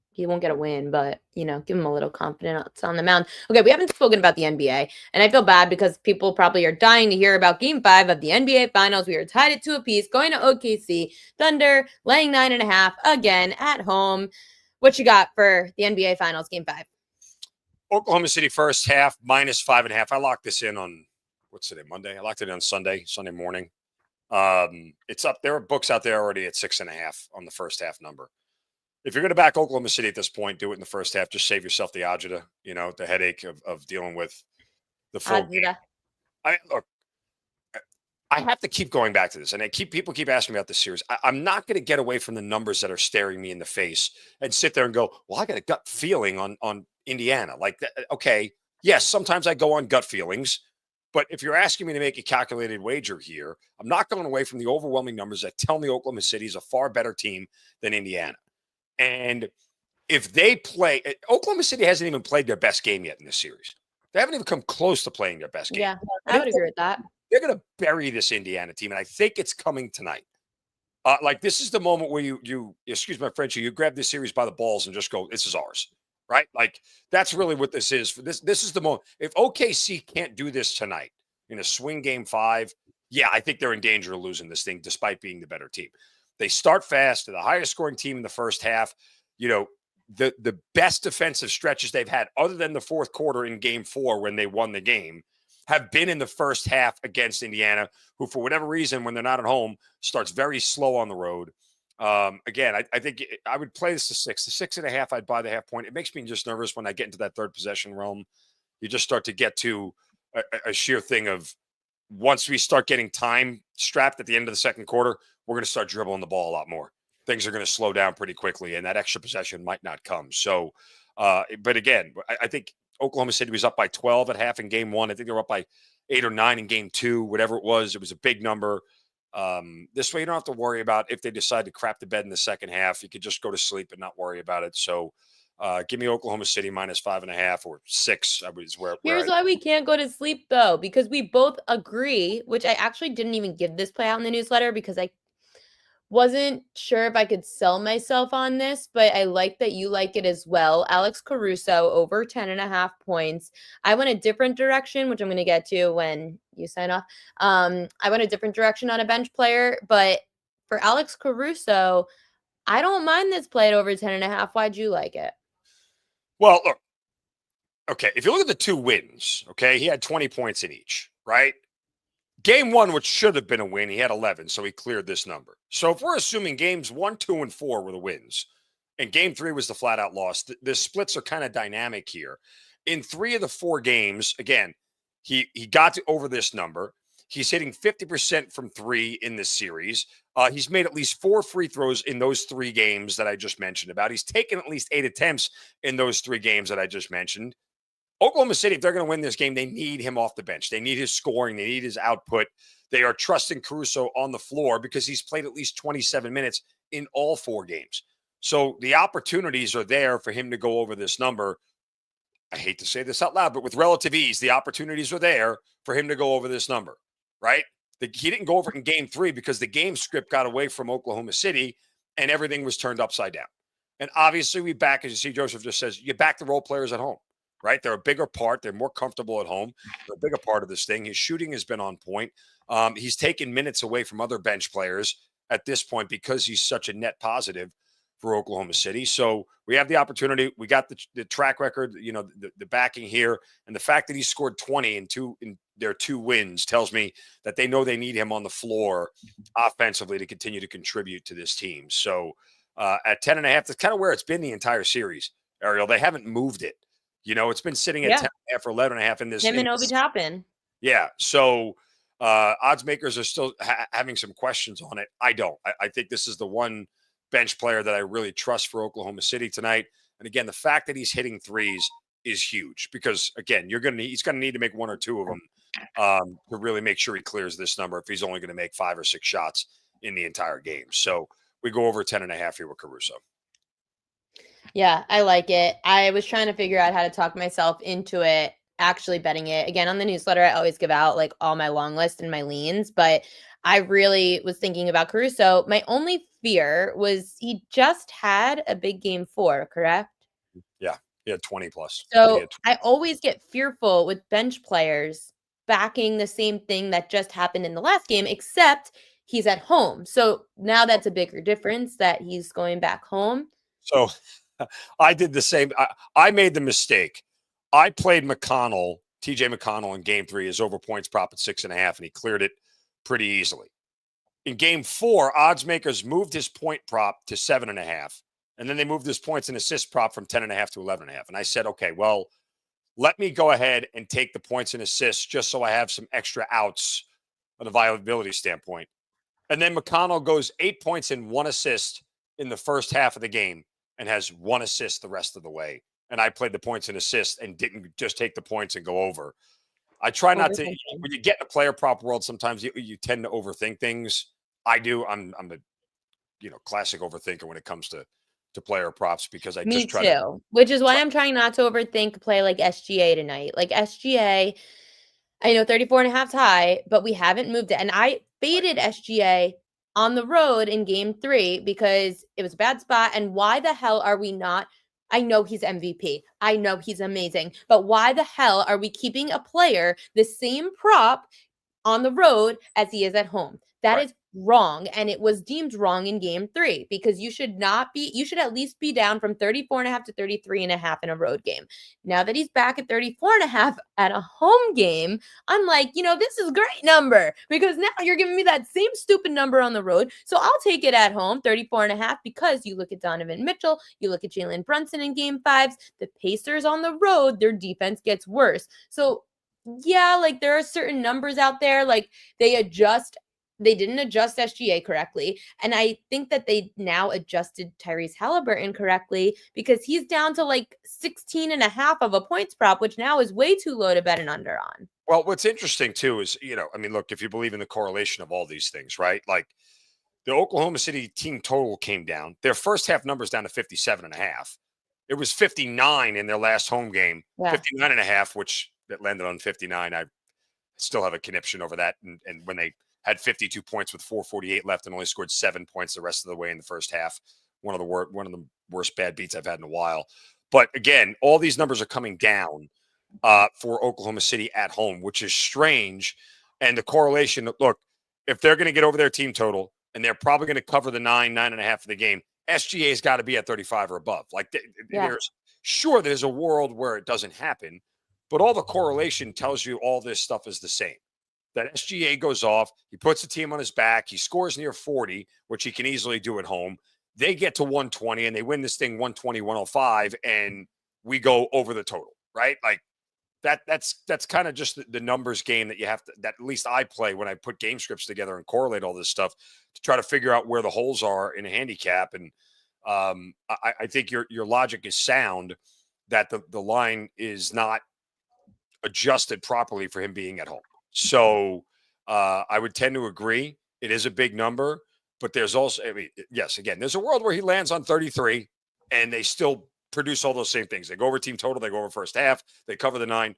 he won't get a win, but give him a little confidence on the mound. Okay, we haven't spoken about the NBA, and I feel bad because people probably are dying to hear about Game 5 of the NBA Finals. We are tied at 2 apiece, going to OKC. Thunder laying 9.5 again at home. What you got for the NBA Finals Game 5? Oklahoma City first half -5.5. I locked this in on what's today, Monday. I locked it in on Sunday morning. It's up. There are books out there already at 6.5 on the first half number. If you're going to back Oklahoma City at this point, do it in the first half. Just save yourself the agita, the headache of dealing with the full game. Look, I have to keep going back to this, and people keep asking me about this series. I'm not going to get away from the numbers that are staring me in the face and sit there and go, well, I got a gut feeling on Indiana. Like, okay, yes, sometimes I go on gut feelings, but if you're asking me to make a calculated wager here, I'm not going away from the overwhelming numbers that tell me Oklahoma City is a far better team than Indiana. And if they play, Oklahoma City hasn't even played their best game yet in this series. They haven't even come close to playing their best game. Yeah, I would agree with that. they're going to bury this Indiana team, and I think it's coming tonight. Like, this is the moment where you excuse my French, you grab this series by the balls and just go, this is ours, right? Like, that's really what this is. This is the moment. If OKC can't do this tonight in a swing game 5, yeah, I think they're in danger of losing this thing, despite being the better team. They start fast. They're the highest scoring team in the first half. You know, the best defensive stretches they've had, other than the fourth quarter in game 4 when they won the game, have been in the first half against Indiana, who, for whatever reason, when they're not at home, starts very slow on the road. Again, I think I would play this to 6. The 6.5, I'd buy the half point. It makes me just nervous when I get into that third possession realm. You just start to get to a sheer thing of, once we start getting time strapped at the end of the second quarter, we're going to start dribbling the ball a lot more. Things are going to slow down pretty quickly, and that extra possession might not come. So, but again, I think Oklahoma City was up by 12 at half in game 1. I think they were up by 8 or 9 in game 2, whatever it was. It was a big number. This way, you don't have to worry about if they decide to crap the bed in the second half. You could just go to sleep and not worry about it. So, give me Oklahoma City minus 5.5 or 6. Is where. Here's why we can't go to sleep, though, because we both agree, which I actually didn't even give this play out in the newsletter because I wasn't sure if I could sell myself on this, but I like that you like it as well. Alex Caruso over 10.5 points. I went a different direction, which I'm going to get to when you sign off. I went a different direction on a bench player, but for Alex Caruso, I don't mind this play at over 10.5. Why'd you like it? Well, look, okay, if you look at the 2 wins, okay, he had 20 points in each, right? Game 1, which should have been a win, he had 11, so he cleared this number. So if we're assuming games 1, 2, and 4 were the wins, and game 3 was the flat-out loss, the splits are kind of dynamic here. In 3 of the 4 games, again, he got over this number. He's hitting 50% from 3 in this series. He's made at least 4 free throws in those 3 games that I just mentioned about. He's taken at least 8 attempts in those 3 games that I just mentioned. Oklahoma City, if they're going to win this game, they need him off the bench. They need his scoring. They need his output. They are trusting Caruso on the floor because he's played at least 27 minutes in all 4 games. So the opportunities are there for him to go over this number. I hate to say this out loud, but with relative ease, the opportunities are there for him to go over this number, right? He didn't go over it in game 3 because the game script got away from Oklahoma City and everything was turned upside down. And obviously we back, as you see, Joseph just says, you back the role players at home. Right? They're a bigger part. They're more comfortable at home. They're a bigger part of this thing. His shooting has been on point. He's taken minutes away from other bench players at this point because he's such a net positive for Oklahoma City. So we have the opportunity. We got the track record, you know, the backing here. And the fact that he scored 20 in their 2 wins tells me that they know they need him on the floor offensively to continue to contribute to this team. So at 10.5, that's kind of where it's been the entire series, Ariel. They haven't moved it. You know, it's been sitting at 10.5 or 11.5 in this. Him and Obi Toppin. Yeah. So odds makers are still having some questions on it. I don't. I think this is the one bench player that I really trust for Oklahoma City tonight. And again, the fact that he's hitting threes is huge because, again, he's going to need to make 1 or 2 of them to really make sure he clears this number if he's only going to make 5 or 6 shots in the entire game. So we go over 10.5 here with Caruso. Yeah, I like it. I was trying to figure out how to talk myself into it, actually betting it. Again, on the newsletter, I always give out like all my long list and my leans, but I really was thinking about Caruso. My only fear was he just had a big game 4, correct? Yeah, he had 20 plus. So I always get fearful with bench players backing the same thing that just happened in the last game, except he's at home. So now that's a bigger difference that he's going back home. So I did the same. I made the mistake. I played TJ McConnell in game 3 as over points prop at 6.5, and he cleared it pretty easily. In game 4, odds makers moved his point prop to 7.5, and then they moved his points and assist prop from 10.5 to 11.5. And I said, okay, well, let me go ahead and take the points and assists just so I have some extra outs on a viability standpoint. And then McConnell goes 8 points and 1 assist in the first half of the game and has 1 assist the rest of the way. And I played the points and assists and didn't just take the points and go over. I try not to. When you get in a player prop world, sometimes you tend to overthink things. I do. I'm a classic overthinker when it comes to player props because I just try to. Which is why I'm trying not to overthink a play like SGA tonight. Like SGA, I know 34 and a half is high, but we haven't moved it. And I faded SGA on the road in game 3 because it was a bad spot. And why the hell are we not? I know he's MVP. I know he's amazing. But why the hell are we keeping a player the same prop on the road as he is at home? That is wrong. And it was deemed wrong in game 3 because you should at least be down from 34 and a half to 33 and a half in a road game. Now that he's back at 34 and a half at a home game, I'm like, this is a great number because now you're giving me that same stupid number on the road. So I'll take it at home, 34 and a half, because you look at Donovan Mitchell, you look at Jalen Brunson in game 5s, the Pacers on the road, their defense gets worse. So yeah, like there are certain numbers out there, like they didn't adjust SGA correctly. And I think that they now adjusted Tyrese Halliburton correctly because he's down to like 16 and a half of a points prop, which now is way too low to bet an under on. Well, what's interesting too is, look, if you believe in the correlation of all these things, right? Like the Oklahoma City team total came down. Their first half numbers down to 57 and a half. It was 59 in their last home game, 59 and a half, which that landed on 59. I still have a conniption over that. And when they had 52 points with 4:48 left and only scored 7 points the rest of the way in the first half. One of the worst bad beats I've had in a while. But again, all these numbers are coming down for Oklahoma City at home, which is strange. And the correlation, look, if they're going to get over their team total and they're probably going to cover the 9.5 of the game, SGA's got to be at 35 or above. Like there's a world where it doesn't happen, but all the correlation tells you all this stuff is the same. That SGA goes off, he puts the team on his back, he scores near 40, which he can easily do at home. They get to 120 and they win this thing 120-105, and we go over the total, right? Like that's kind of just the numbers game that you have to, that at least I play when I put game scripts together and correlate all this stuff to try to figure out where the holes are in a handicap. And I think your logic is sound that the line is not adjusted properly for him being at home. So I would tend to agree. It is a big number, but there's also, yes, again, there's a world where he lands on 33 and they still produce all those same things. They go over team total, they go over first half, they cover the 9.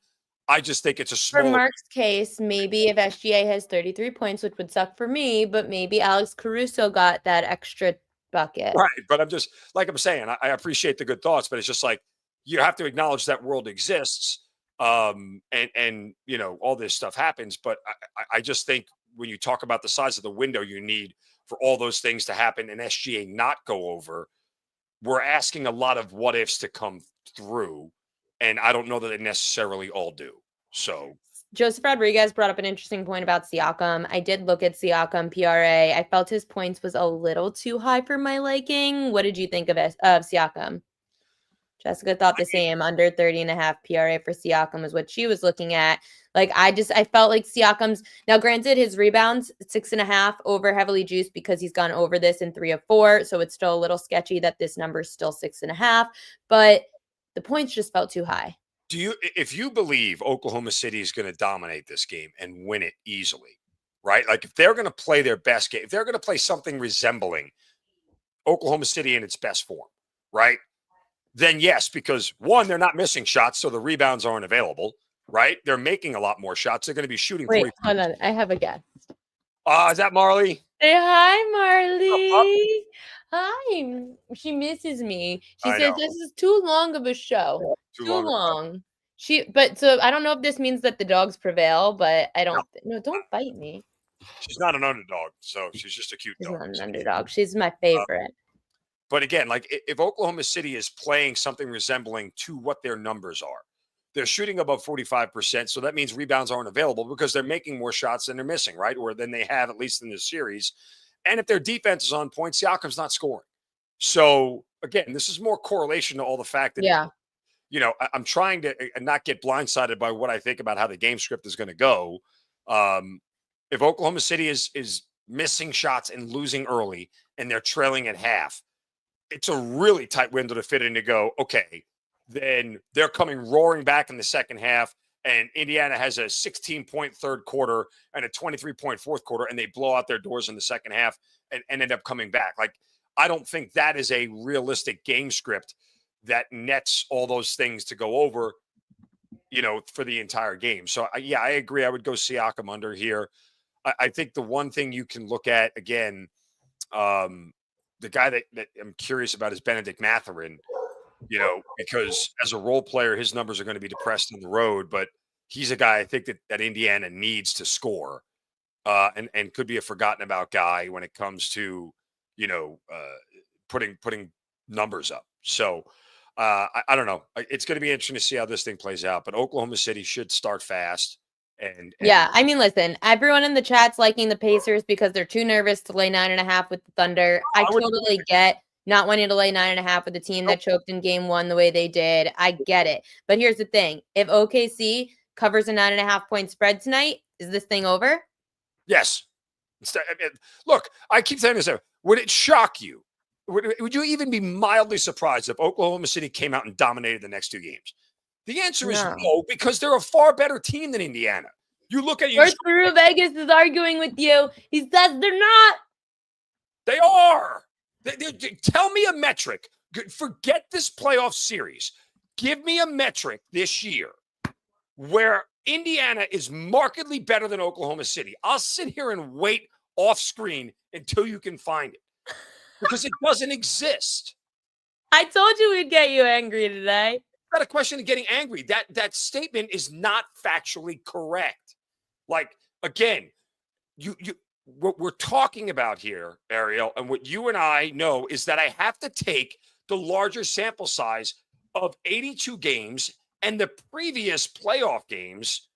I just think it's a small. For Mark's case, maybe if SGA has 33 points, which would suck for me, but maybe Alex Caruso got that extra bucket. Right. But I'm just, like I'm saying, I appreciate the good thoughts, but it's just like, you have to acknowledge that world exists. And all this stuff happens, but I just think when you talk about the size of the window you need for all those things to happen and SGA not go over, we're asking a lot of what ifs to come through, and I don't know that they necessarily all do. So Joseph Rodriguez brought up an interesting point about Siakam. I did look at Siakam PRA. I felt his points was a little too high for my liking. What did you think of Siakam? Jessica thought the same. Under 30 and a half PRA for Siakam is what she was looking at. Like, I felt like Siakam's, now granted, his rebounds 6.5 over heavily juiced because he's gone over this in 3 of 4. So it's still a little sketchy that this number is still 6.5, but the points just felt too high. If you believe Oklahoma City is going to dominate this game and win it easily, right? Like if they're going to play their best game, if they're going to play something resembling Oklahoma City in its best form, right? Then yes, because one, they're not missing shots, so the rebounds aren't available, right? They're making a lot more shots. They're going to be shooting. Wait, hold on. I have a guess. Is that Marley? Say hi, Marley. Hi. She misses me. She says this is too long of a show. Too long. So I don't know if this means that the dogs prevail, but I don't. No, don't bite me. She's not an underdog, so she's just a cute dog. She's not an underdog. She's my favorite. But again, like if Oklahoma City is playing something resembling to what their numbers are, they're shooting above 45%. So that means rebounds aren't available because they're making more shots than they're missing, right? Or than they have, at least in this series. And if their defense is on point, Siakam's not scoring. So again, this is more correlation to all the fact that, I'm trying to not get blindsided by what I think about how the game script is going to go. If Oklahoma City is missing shots and losing early and they're trailing at half, it's a really tight window to fit in to go, okay, then they're coming roaring back in the second half, and Indiana has a 16-point third quarter and a 23-point fourth quarter, and they blow out their doors in the second half and end up coming back. Like, I don't think that is a realistic game script that nets all those things to go over. for the entire game. So yeah, I agree. I would go Siakam under here. I think the one thing you can look at again, the guy that I'm curious about is Benedict Mathurin, because as a role player, his numbers are going to be depressed on the road, but he's a guy I think that Indiana needs to score, and could be a forgotten about guy when it comes to, putting numbers up. So I don't know. It's going to be interesting to see how this thing plays out, but Oklahoma City should start fast. And yeah, I mean, listen, everyone in the chat's liking the Pacers because they're too nervous to lay 9.5 with the Thunder. I totally get not wanting to lay 9.5 with a team that choked in game 1 the way they did. I get it. But here's the thing. If OKC covers a 9.5-point spread tonight, is this thing over? Yes. Look, I keep saying this. Would it shock you? Would you even be mildly surprised if Oklahoma City came out and dominated the next 2 games? The answer is no, because they're a far better team than Indiana. You look at First Peru Vegas is arguing with you. He says they're not. They are. Tell me a metric. Forget this playoff series. Give me a metric this year where Indiana is markedly better than Oklahoma City. I'll sit here and wait off screen until you can find it, because it doesn't exist. I told you we'd get you angry today. Not a question of getting angry. That statement is not factually correct. Like, again, what we're talking about here, Ariel, and what you and I know is that I have to take the larger sample size of 82 games and the previous playoff games.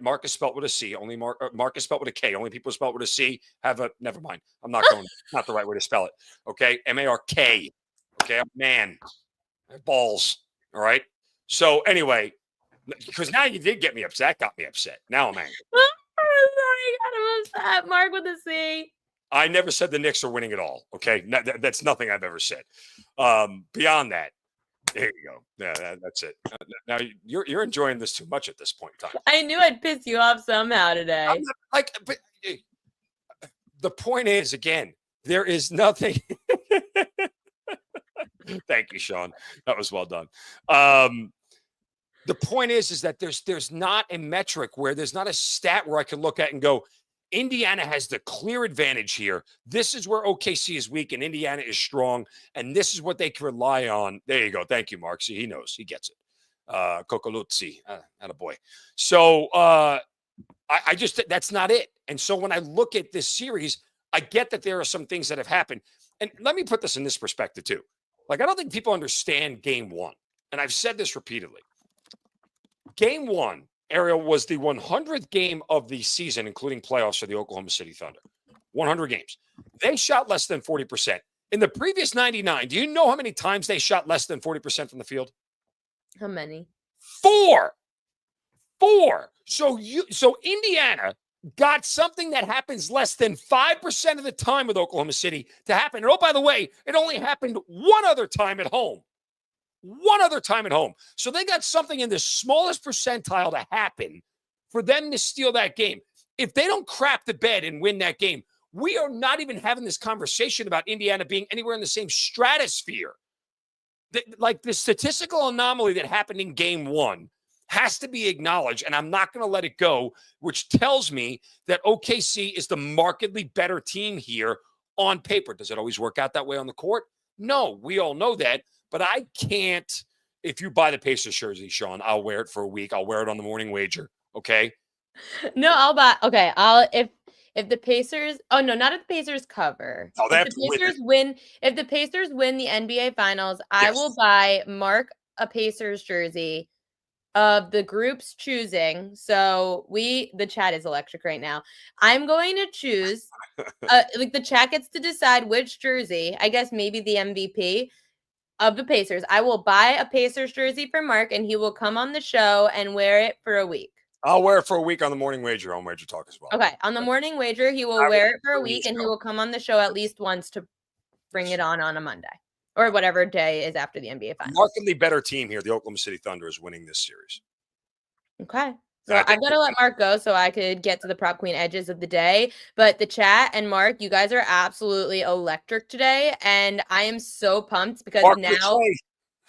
Mark is spelled with a C. Only Mark is spelled with a K. Only people spelled with a C never mind. I'm not going. Not the right way to spell it. Okay, M-A-R-K. Okay, man, balls. All right. So anyway, because now you did get me upset. That got me upset. Now I'm angry. I'm upset. Mark with a C. I never said the Knicks are winning at all. Okay, that's nothing I've ever said. Beyond that, there you go. Yeah, that's it. Now you're enjoying this too much at this point in time. I knew I'd piss you off somehow today. But the point is, again, there is nothing. Thank you, Sean. That was well done. The point is that there's not a metric where there's not a stat where I can look at and go, Indiana has the clear advantage here. This is where OKC is weak and Indiana is strong, and this is what they can rely on. There you go. Thank you, Mark. See, he knows. He gets it. Kokolutsi. Attaboy. So I just, that's not it. And so when I look at this series, I get that there are some things that have happened. And let me put this in this perspective too. Like, I don't think people understand game 1. And I've said this repeatedly. Game 1, Ariel, was the 100th game of the season, including playoffs for the Oklahoma City Thunder. 100 games. They shot less than 40%. In the previous 99, do you know how many times they shot less than 40% from the field? How many? 4. So Indiana got something that happens less than 5% of the time with Oklahoma City to happen. And oh, by the way, it only happened one other time at home. So they got something in the smallest percentile to happen for them to steal that game. If they don't crap the bed and win that game, we are not even having this conversation about Indiana being anywhere in the same stratosphere. Like, the statistical anomaly that happened in game 1 has to be acknowledged, and I'm not going to let it go, which tells me that OKC is the markedly better team here on paper. Does it always work out that way on the court? No, we all know that. But I can't, if you buy the Pacers jersey, Sean, I'll wear it for a week. I'll wear it on the morning wager. Okay. No, I'll buy. Okay. If the Pacers, not if the Pacers cover. Oh, if the Pacers win the NBA finals, Yes. I will buy Mark a Pacers jersey of the group's choosing. So the chat is electric right now. I'm going to choose, the chat gets to decide which jersey, I guess maybe the MVP of the Pacers. I will buy a Pacers jersey for Mark, and he will come on the show and wear it for a week. I'll wear it for a week on the morning wager, on Wager Talk as well. Okay. On the morning wager, he will wear it for a week, and he will come on the show at least once to bring it on a Monday or whatever day is after the NBA finals. Markedly better team here. The Oklahoma City Thunder is winning this series. Okay. So I've got to let Mark go so I could get to the prop queen edges of the day. But the chat and Mark, you guys are absolutely electric today. And I am so pumped because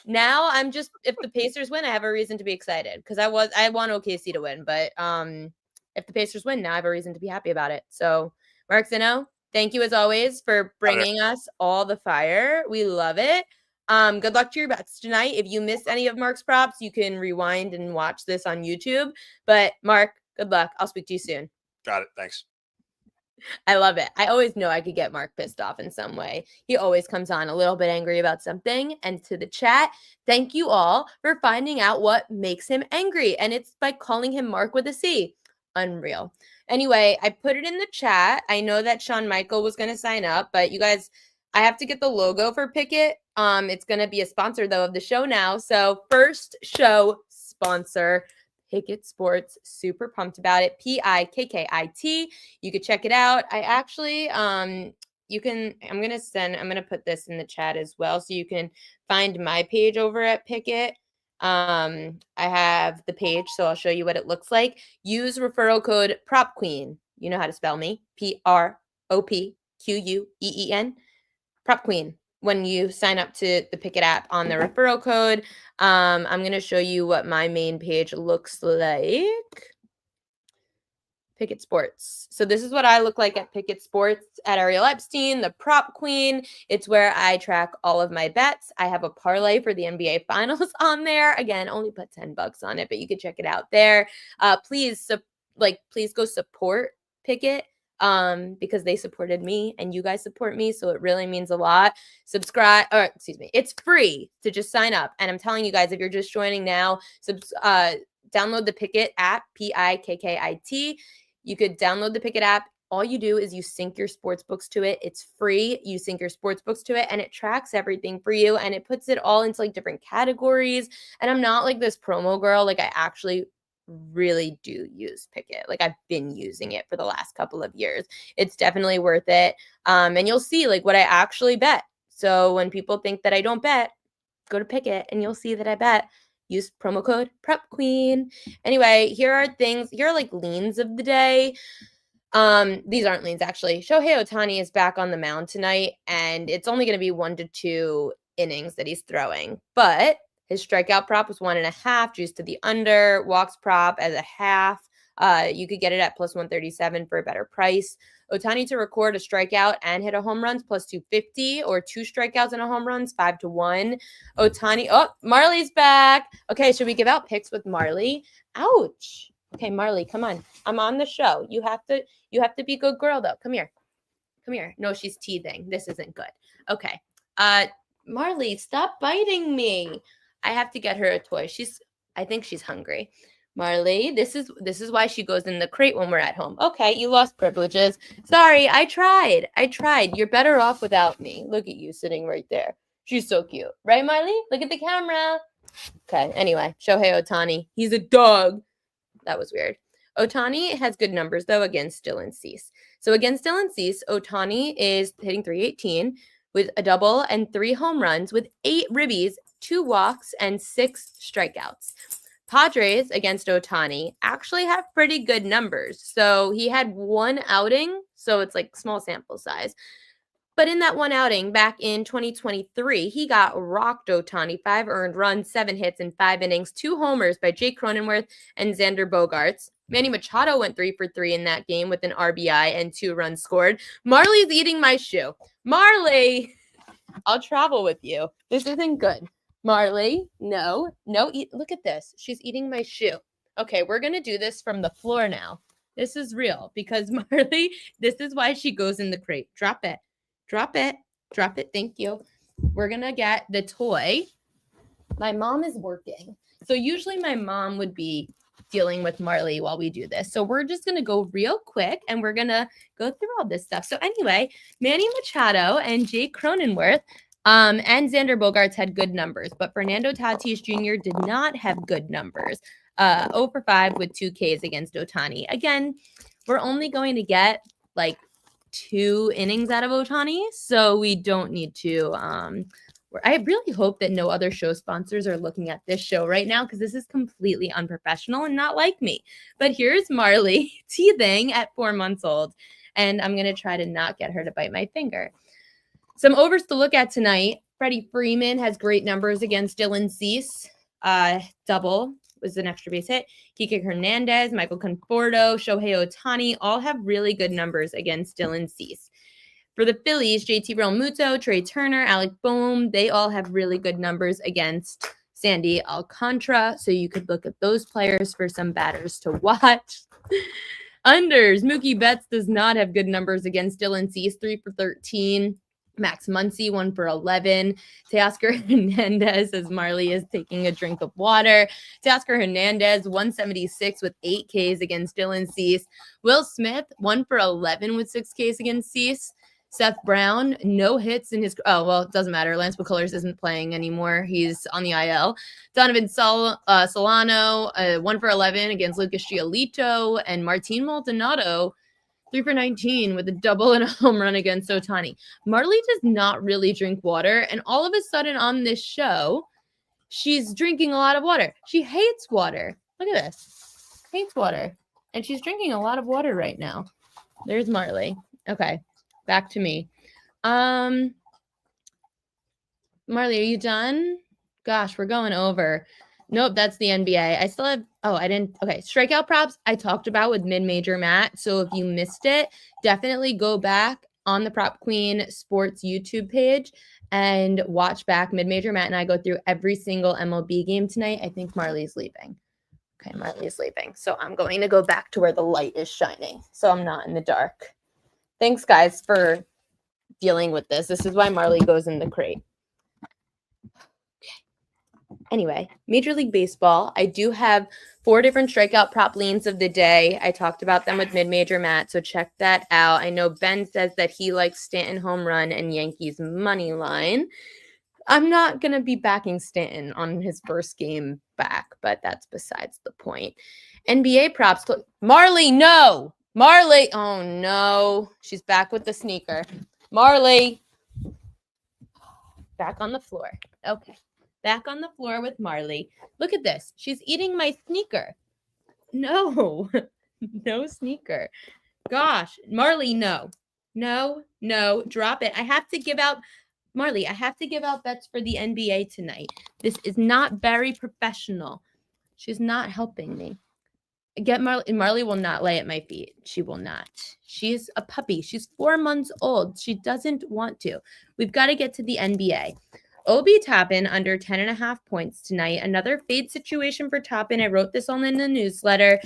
Now I'm just, if the Pacers win, I have a reason to be excited because I want OKC to win, but if the Pacers win, now I have a reason to be happy about it. So Mark Zinno, thank you as always for bringing us all the fire. We love it. Good luck to your bets tonight. If you missed any of Mark's props, you can rewind and watch this on YouTube. But Mark, good luck. I'll speak to you soon. Got it. Thanks. I love it. I always know I could get Mark pissed off in some way. He always comes on a little bit angry about something. And to the chat, thank you all for finding out what makes him angry. And it's by calling him Mark with a C. Unreal. Anyway, I put it in the chat. I know that Shawn Michael was going to sign up, but you guys, I have to get the logo for Pickett. It's going to be a sponsor, though, of the show now. So first show sponsor, Pickett Sports. Super pumped about it. Pikkit. You could check it out. I actually, I'm going to put this in the chat as well. So you can find my page over at Pickett. I have the page, so I'll show you what it looks like. Use referral code PropQueen. You know how to spell me. PROPQUEEN. Prop Queen. When you sign up to the Pickett app on the referral code, I'm going to show you what my main page looks like. Pickett Sports. So this is what I look like at Pickett Sports at Ariel Epstein, the Prop Queen. It's where I track all of my bets. I have a parlay for the NBA Finals on there. Again, only put $10 on it, but you can check it out there. Please go support Pickett. Because they supported me and you guys support me. So it really means a lot. It's free to just sign up. And I'm telling you guys, if you're just joining now, download the Pickett app, Pikkit. You could download the Pickett app. All you do is you sync your sports books to it. It's free. You sync your sports books to it and it tracks everything for you. And it puts it all into like different categories. And I'm not like this promo girl. Like I actually really do use Pickett. Like I've been using it for the last couple of years. It's definitely worth it. And you'll see like what I actually bet. So when people think that I don't bet, go to Pickett and you'll see that I bet. Use promo code PrepQueen. Anyway, here are like leans of the day. These aren't leans actually. Shohei Ohtani is back on the mound tonight, and it's only going to be 1 to 2 innings that he's throwing. But his strikeout prop was 1.5, juice to the under. Walks prop as a half. You could get it at plus 137 for a better price. Ohtani to record a strikeout and hit a home runs plus 250, or 2 strikeouts and a home runs 5-1. Ohtani. Oh, Marley's back. Okay, should we give out picks with Marley? Ouch. Okay, Marley, come on. I'm on the show. You have to be a good girl though. Come here. No, she's teething. This isn't good. Okay. Marley, stop biting me. I have to get her a toy. I think she's hungry. Marley, this is why she goes in the crate when we're at home. Okay, you lost privileges. Sorry, I tried. You're better off without me. Look at you sitting right there. She's so cute. Right, Marley? Look at the camera. Okay, anyway, Shohei Ohtani. He's a dog. That was weird. Ohtani has good numbers, though, against Dylan Cease. So against Dylan Cease, Ohtani is hitting .318 with a double and 3 home runs with 8 ribbies, 2 walks, and 6 strikeouts. Padres against Ohtani actually have pretty good numbers. So he had 1 outing, so it's like small sample size. But in that 1 outing back in 2023, he got rocked Ohtani, 5 earned runs, 7 hits in 5 innings, 2 homers by Jake Cronenworth and Xander Bogaerts. Manny Machado went 3 for 3 in that game with an RBI and 2 runs scored. Marley's eating my shoe. Marley, I'll travel with you. This isn't good. Marley, no, look at this. She's eating my shoe. Okay, we're going to do this from the floor now. This is real because Marley, this is why she goes in the crate. Drop it. Thank you. We're going to get the toy. My mom is working. So usually my mom would be dealing with Marley while we do this. So we're just going to go real quick and we're going to go through all this stuff. So anyway, Manny Machado and Jake Cronenworth and Xander Bogaerts had good numbers, but Fernando Tatis Jr. did not have good numbers. 0 for 5 with 2 Ks against Ohtani. Again, we're only going to get like 2 innings out of Ohtani, so we don't need to. I really hope that no other show sponsors are looking at this show right now because this is completely unprofessional and not like me. But here's Marley teething at 4 months old, and I'm going to try to not get her to bite my finger. Some overs to look at tonight Freddie Freeman has great numbers against Dylan Cease. Double was an extra base hit. Kike Hernandez, Michael Conforto, Shohei Ohtani all have really good numbers against Dylan Cease. For the Phillies, JT Realmuto, Trey Turner, Alec Boehm, they all have really good numbers against Sandy Alcantara. So you could look at those players for some batters to watch. Unders, Mookie Betts does not have good numbers against Dylan Cease, 3 for 13. Max Muncy, 1 for 11. Teoscar Hernandez, as Marley is taking a drink of water. Teoscar Hernandez, 176 with 8 Ks against Dylan Cease. Will Smith, 1 for 11 with 6 Ks against Cease. Seth Brown, no hits in his... Oh, well, it doesn't matter. Lance McCullers isn't playing anymore. He's on the IL. Donovan Solano, 1 for 11 against Lucas Giolito. And Martin Maldonado, 3 for 19 with a double and a home run against Ohtani. Marley does not really drink water. And all of a sudden on this show, she's drinking a lot of water. She hates water. Look at this. Hates water. And she's drinking a lot of water right now. There's Marley. Okay. Back to me. Marley, are you done? Gosh, we're going over. Nope, that's the NBA. I still have, I didn't. Okay, strikeout props I talked about with Mid-Major Matt. So if you missed it, definitely go back on the Prop Queen Sports YouTube page and watch back. Mid-Major Matt and I go through every single MLB game tonight. I think Marley's leaving. Okay, Marley's leaving. So I'm going to go back to where the light is shining so I'm not in the dark. Thanks, guys, for dealing with this. This is why Marley goes in the crate. Okay. Anyway, Major League Baseball. I do have 4 different strikeout prop leans of the day. I talked about them with Mid-Major Matt, so check that out. I know Ben says that he likes Stanton home run and Yankees money line. I'm not going to be backing Stanton on his first game back, but that's besides the point. NBA props. Marley, no! Marley, oh no, she's back with the sneaker. Marley, back on the floor. Okay, back on the floor with Marley. Look at this. She's eating my sneaker. No, no sneaker. Gosh, Marley, no, drop it. I have to give out, Marley, I have to give out bets for the NBA tonight. This is not very professional. She's not helping me. Marley will not lay at my feet. She will not. She's a puppy. She's 4 months old. She doesn't want to. We've got to get to the NBA. Obi Toppin under 10.5 points tonight. Another fade situation for Toppin. I wrote this on in the newsletter.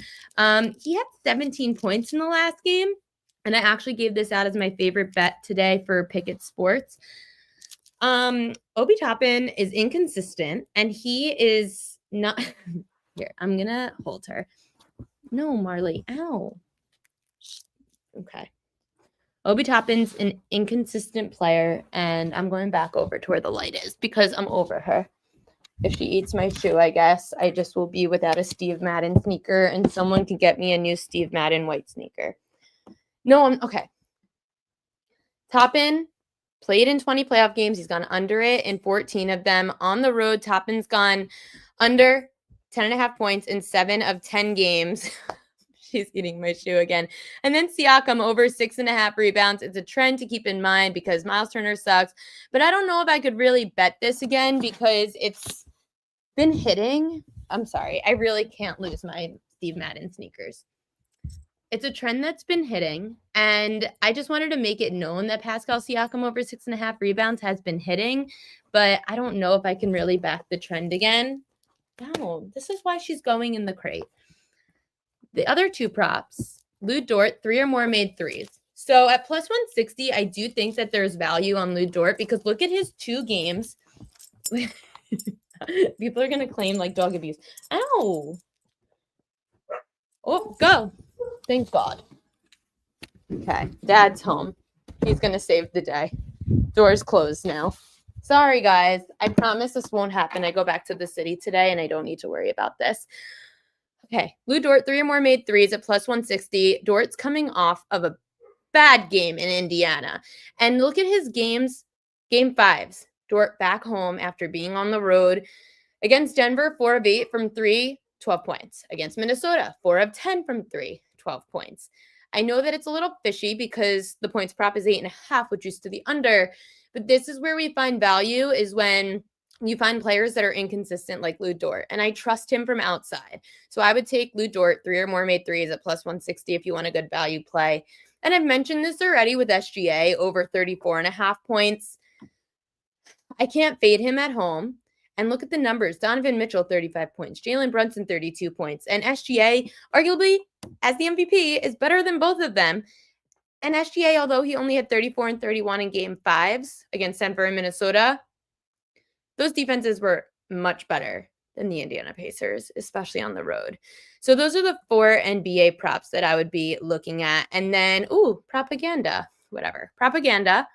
He had 17 points in the last game, and I actually gave this out as my favorite bet today for Pickett Sports. Obi Toppin is inconsistent, and he is not... Here, I'm going to hold her. No, Marley. Ow. Okay. Obi Toppin's an inconsistent player, and I'm going back over to where the light is because I'm over her. If she eats my shoe, I guess I just will be without a Steve Madden sneaker, and someone can get me a new Steve Madden white sneaker. No, okay. Toppin played in 20 playoff games. He's gone under it in 14 of them. On the road, Toppin's gone under 10.5 points in 7 of 10 games. She's eating my shoe again. And then Siakam over 6.5 rebounds. It's a trend to keep in mind because Miles Turner sucks. But I don't know if I could really bet this again because it's been hitting. I'm sorry. I really can't lose my Steve Madden sneakers. It's a trend that's been hitting. And I just wanted to make it known that Pascal Siakam over 6.5 rebounds has been hitting. But I don't know if I can really back the trend again. No, this is why she's going in the crate. The other 2 props, Lou Dort, 3 or more made threes. So at plus 160, I do think that there's value on Lou Dort because look at his 2 games. People are going to claim like dog abuse. Ow. Oh, go. Thank God. Okay, Dad's home. He's going to save the day. Door's closed now. Sorry, guys. I promise this won't happen. I go back to the city today, and I don't need to worry about this. Okay, Lou Dort, 3 or more made threes at plus 160. Dort's coming off of a bad game in Indiana. And look at his games, game 5s. Dort back home after being on the road. Against Denver, 4 of 8 from 3, 12 points. Against Minnesota, 4 of 10 from 3, 12 points. I know that it's a little fishy because the points prop is 8.5, which used to the under. But this is where we find value, is when you find players that are inconsistent like Lou Dort, and I trust him from outside. So I would take Lou Dort, 3 or more made threes at plus 160 if you want a good value play. And I've mentioned this already with SGA, over 34.5 points. I can't fade him at home. And look at the numbers. Donovan Mitchell, 35 points. Jalen Brunson, 32 points. And SGA, arguably, as the MVP, is better than both of them. And SGA, although he only had 34 and 31 in game 5s against Denver and Minnesota, those defenses were much better than the Indiana Pacers, especially on the road. So those are the 4 NBA props that I would be looking at. And then, propaganda, whatever. Propaganda.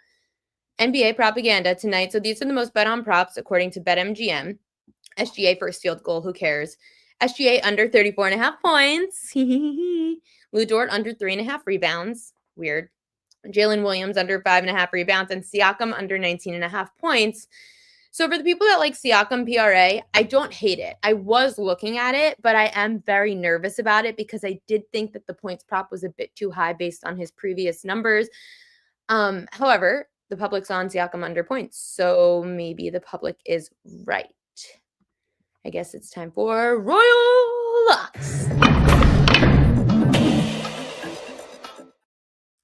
NBA propaganda tonight. So these are the most bet on props according to BetMGM. SGA first field goal, who cares? SGA under 34.5 points. Lou Dort under 3.5 rebounds. Weird. Jalen Williams under 5.5 rebounds. And Siakam under 19.5 points. So for the people that like Siakam PRA, I don't hate it. I was looking at it, but I am very nervous about it because I did think that the points prop was a bit too high based on his previous numbers. However, the public's on Siakam under points, so maybe the public is right. I guess it's time for Royal Locks.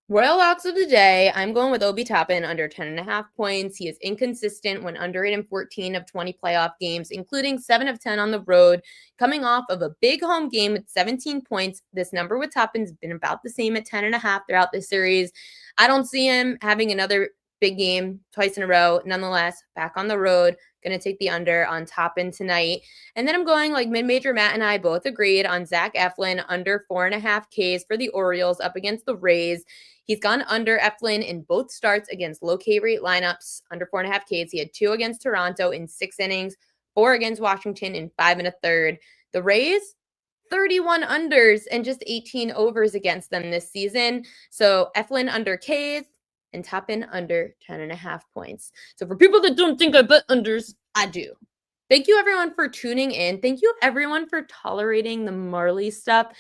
Royal Locks of the day, I'm going with Obi Toppin under 10.5 points. He is inconsistent when under it in 14 of 20 playoff games, including 7 of 10 on the road. Coming off of a big home game with 17 points, this number with Toppin's been about the same at 10.5 throughout this series. I don't see him having another big game twice in a row. Nonetheless, back on the road, going to take the under on Toppin tonight. And then I'm going like mid-major. Matt and I both agreed on Zach Eflin under 4.5 Ks for the Orioles up against the Rays. He's gone under Eflin in both starts against low K rate lineups, under 4.5 Ks. He had 2 against Toronto in 6 innings, 4 against Washington in 5 1/3. The Rays, 31 unders and just 18 overs against them this season. So Eflin under Ks and Toppin under 10.5 points. So for people that don't think I bet unders, I do. Thank you everyone for tuning in. Thank you everyone for tolerating the Marley stuff.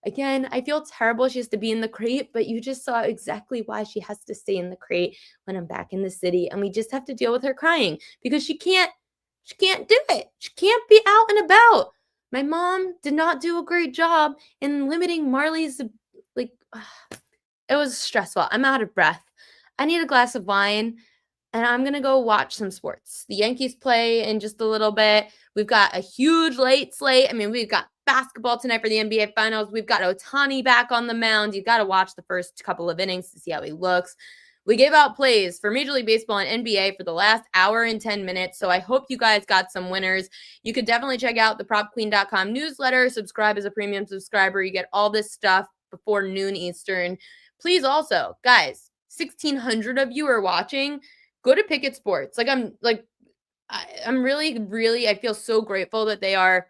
Again, I feel terrible she has to be in the crate, but you just saw exactly why she has to stay in the crate when I'm back in the city. And we just have to deal with her crying because she can't do it. She can't be out and about. My mom did not do a great job in limiting Marley's, it was stressful. I'm out of breath. I need a glass of wine, and I'm going to go watch some sports. The Yankees play in just a little bit. We've got a huge late slate. I mean, we've got basketball tonight for the NBA Finals. We've got Ohtani back on the mound. You've got to watch the first couple of innings to see how he looks. We gave out plays for Major League Baseball and NBA for the last hour and 10 minutes, so I hope you guys got some winners. You could definitely check out the propqueen.com newsletter. Subscribe as a premium subscriber. You get all this stuff before noon Eastern. Please also, guys, 1,600 of you are watching. Go to Picket Sports. I'm really, I feel so grateful that they are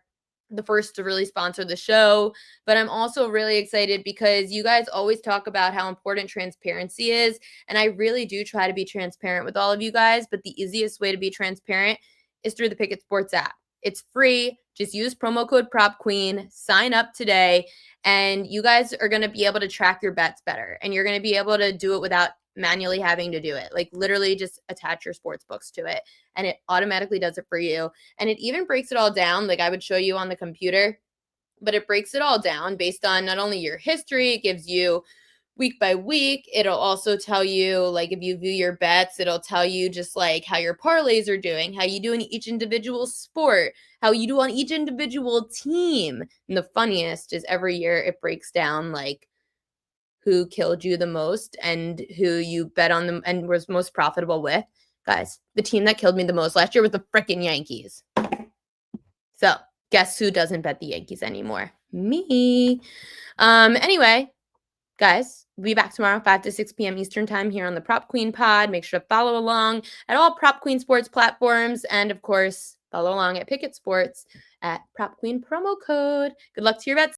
the first to really sponsor the show, but I'm also really excited because you guys always talk about how important transparency is, and I really do try to be transparent with all of you guys, but the easiest way to be transparent is through the Picket Sports app. It's free. Just use promo code PropQueen, sign up today, and you guys are going to be able to track your bets better, and you're going to be able to do it without manually having to do it. Like literally just attach your sports books to it and it automatically does it for you. And it even breaks it all down. Like I would show you on the computer, but it breaks it all down based on not only your history, it gives you week by week. It'll also tell you, like, if you view your bets, it'll tell you just like how your parlays are doing, how you do in each individual sport, how you do on each individual team. And the funniest is every year it breaks down like who killed you the most and who you bet on them and was most profitable with. Guys, the team that killed me the most last year was the freaking Yankees. So guess who doesn't bet the Yankees anymore? Me. Anyway, guys, we'll be back tomorrow, 5 to 6 p.m. Eastern time here on the Prop Queen Pod. Make sure to follow along at all Prop Queen Sports platforms. And of course, follow along at Picket Sports at Prop Queen promo code. Good luck to your bets.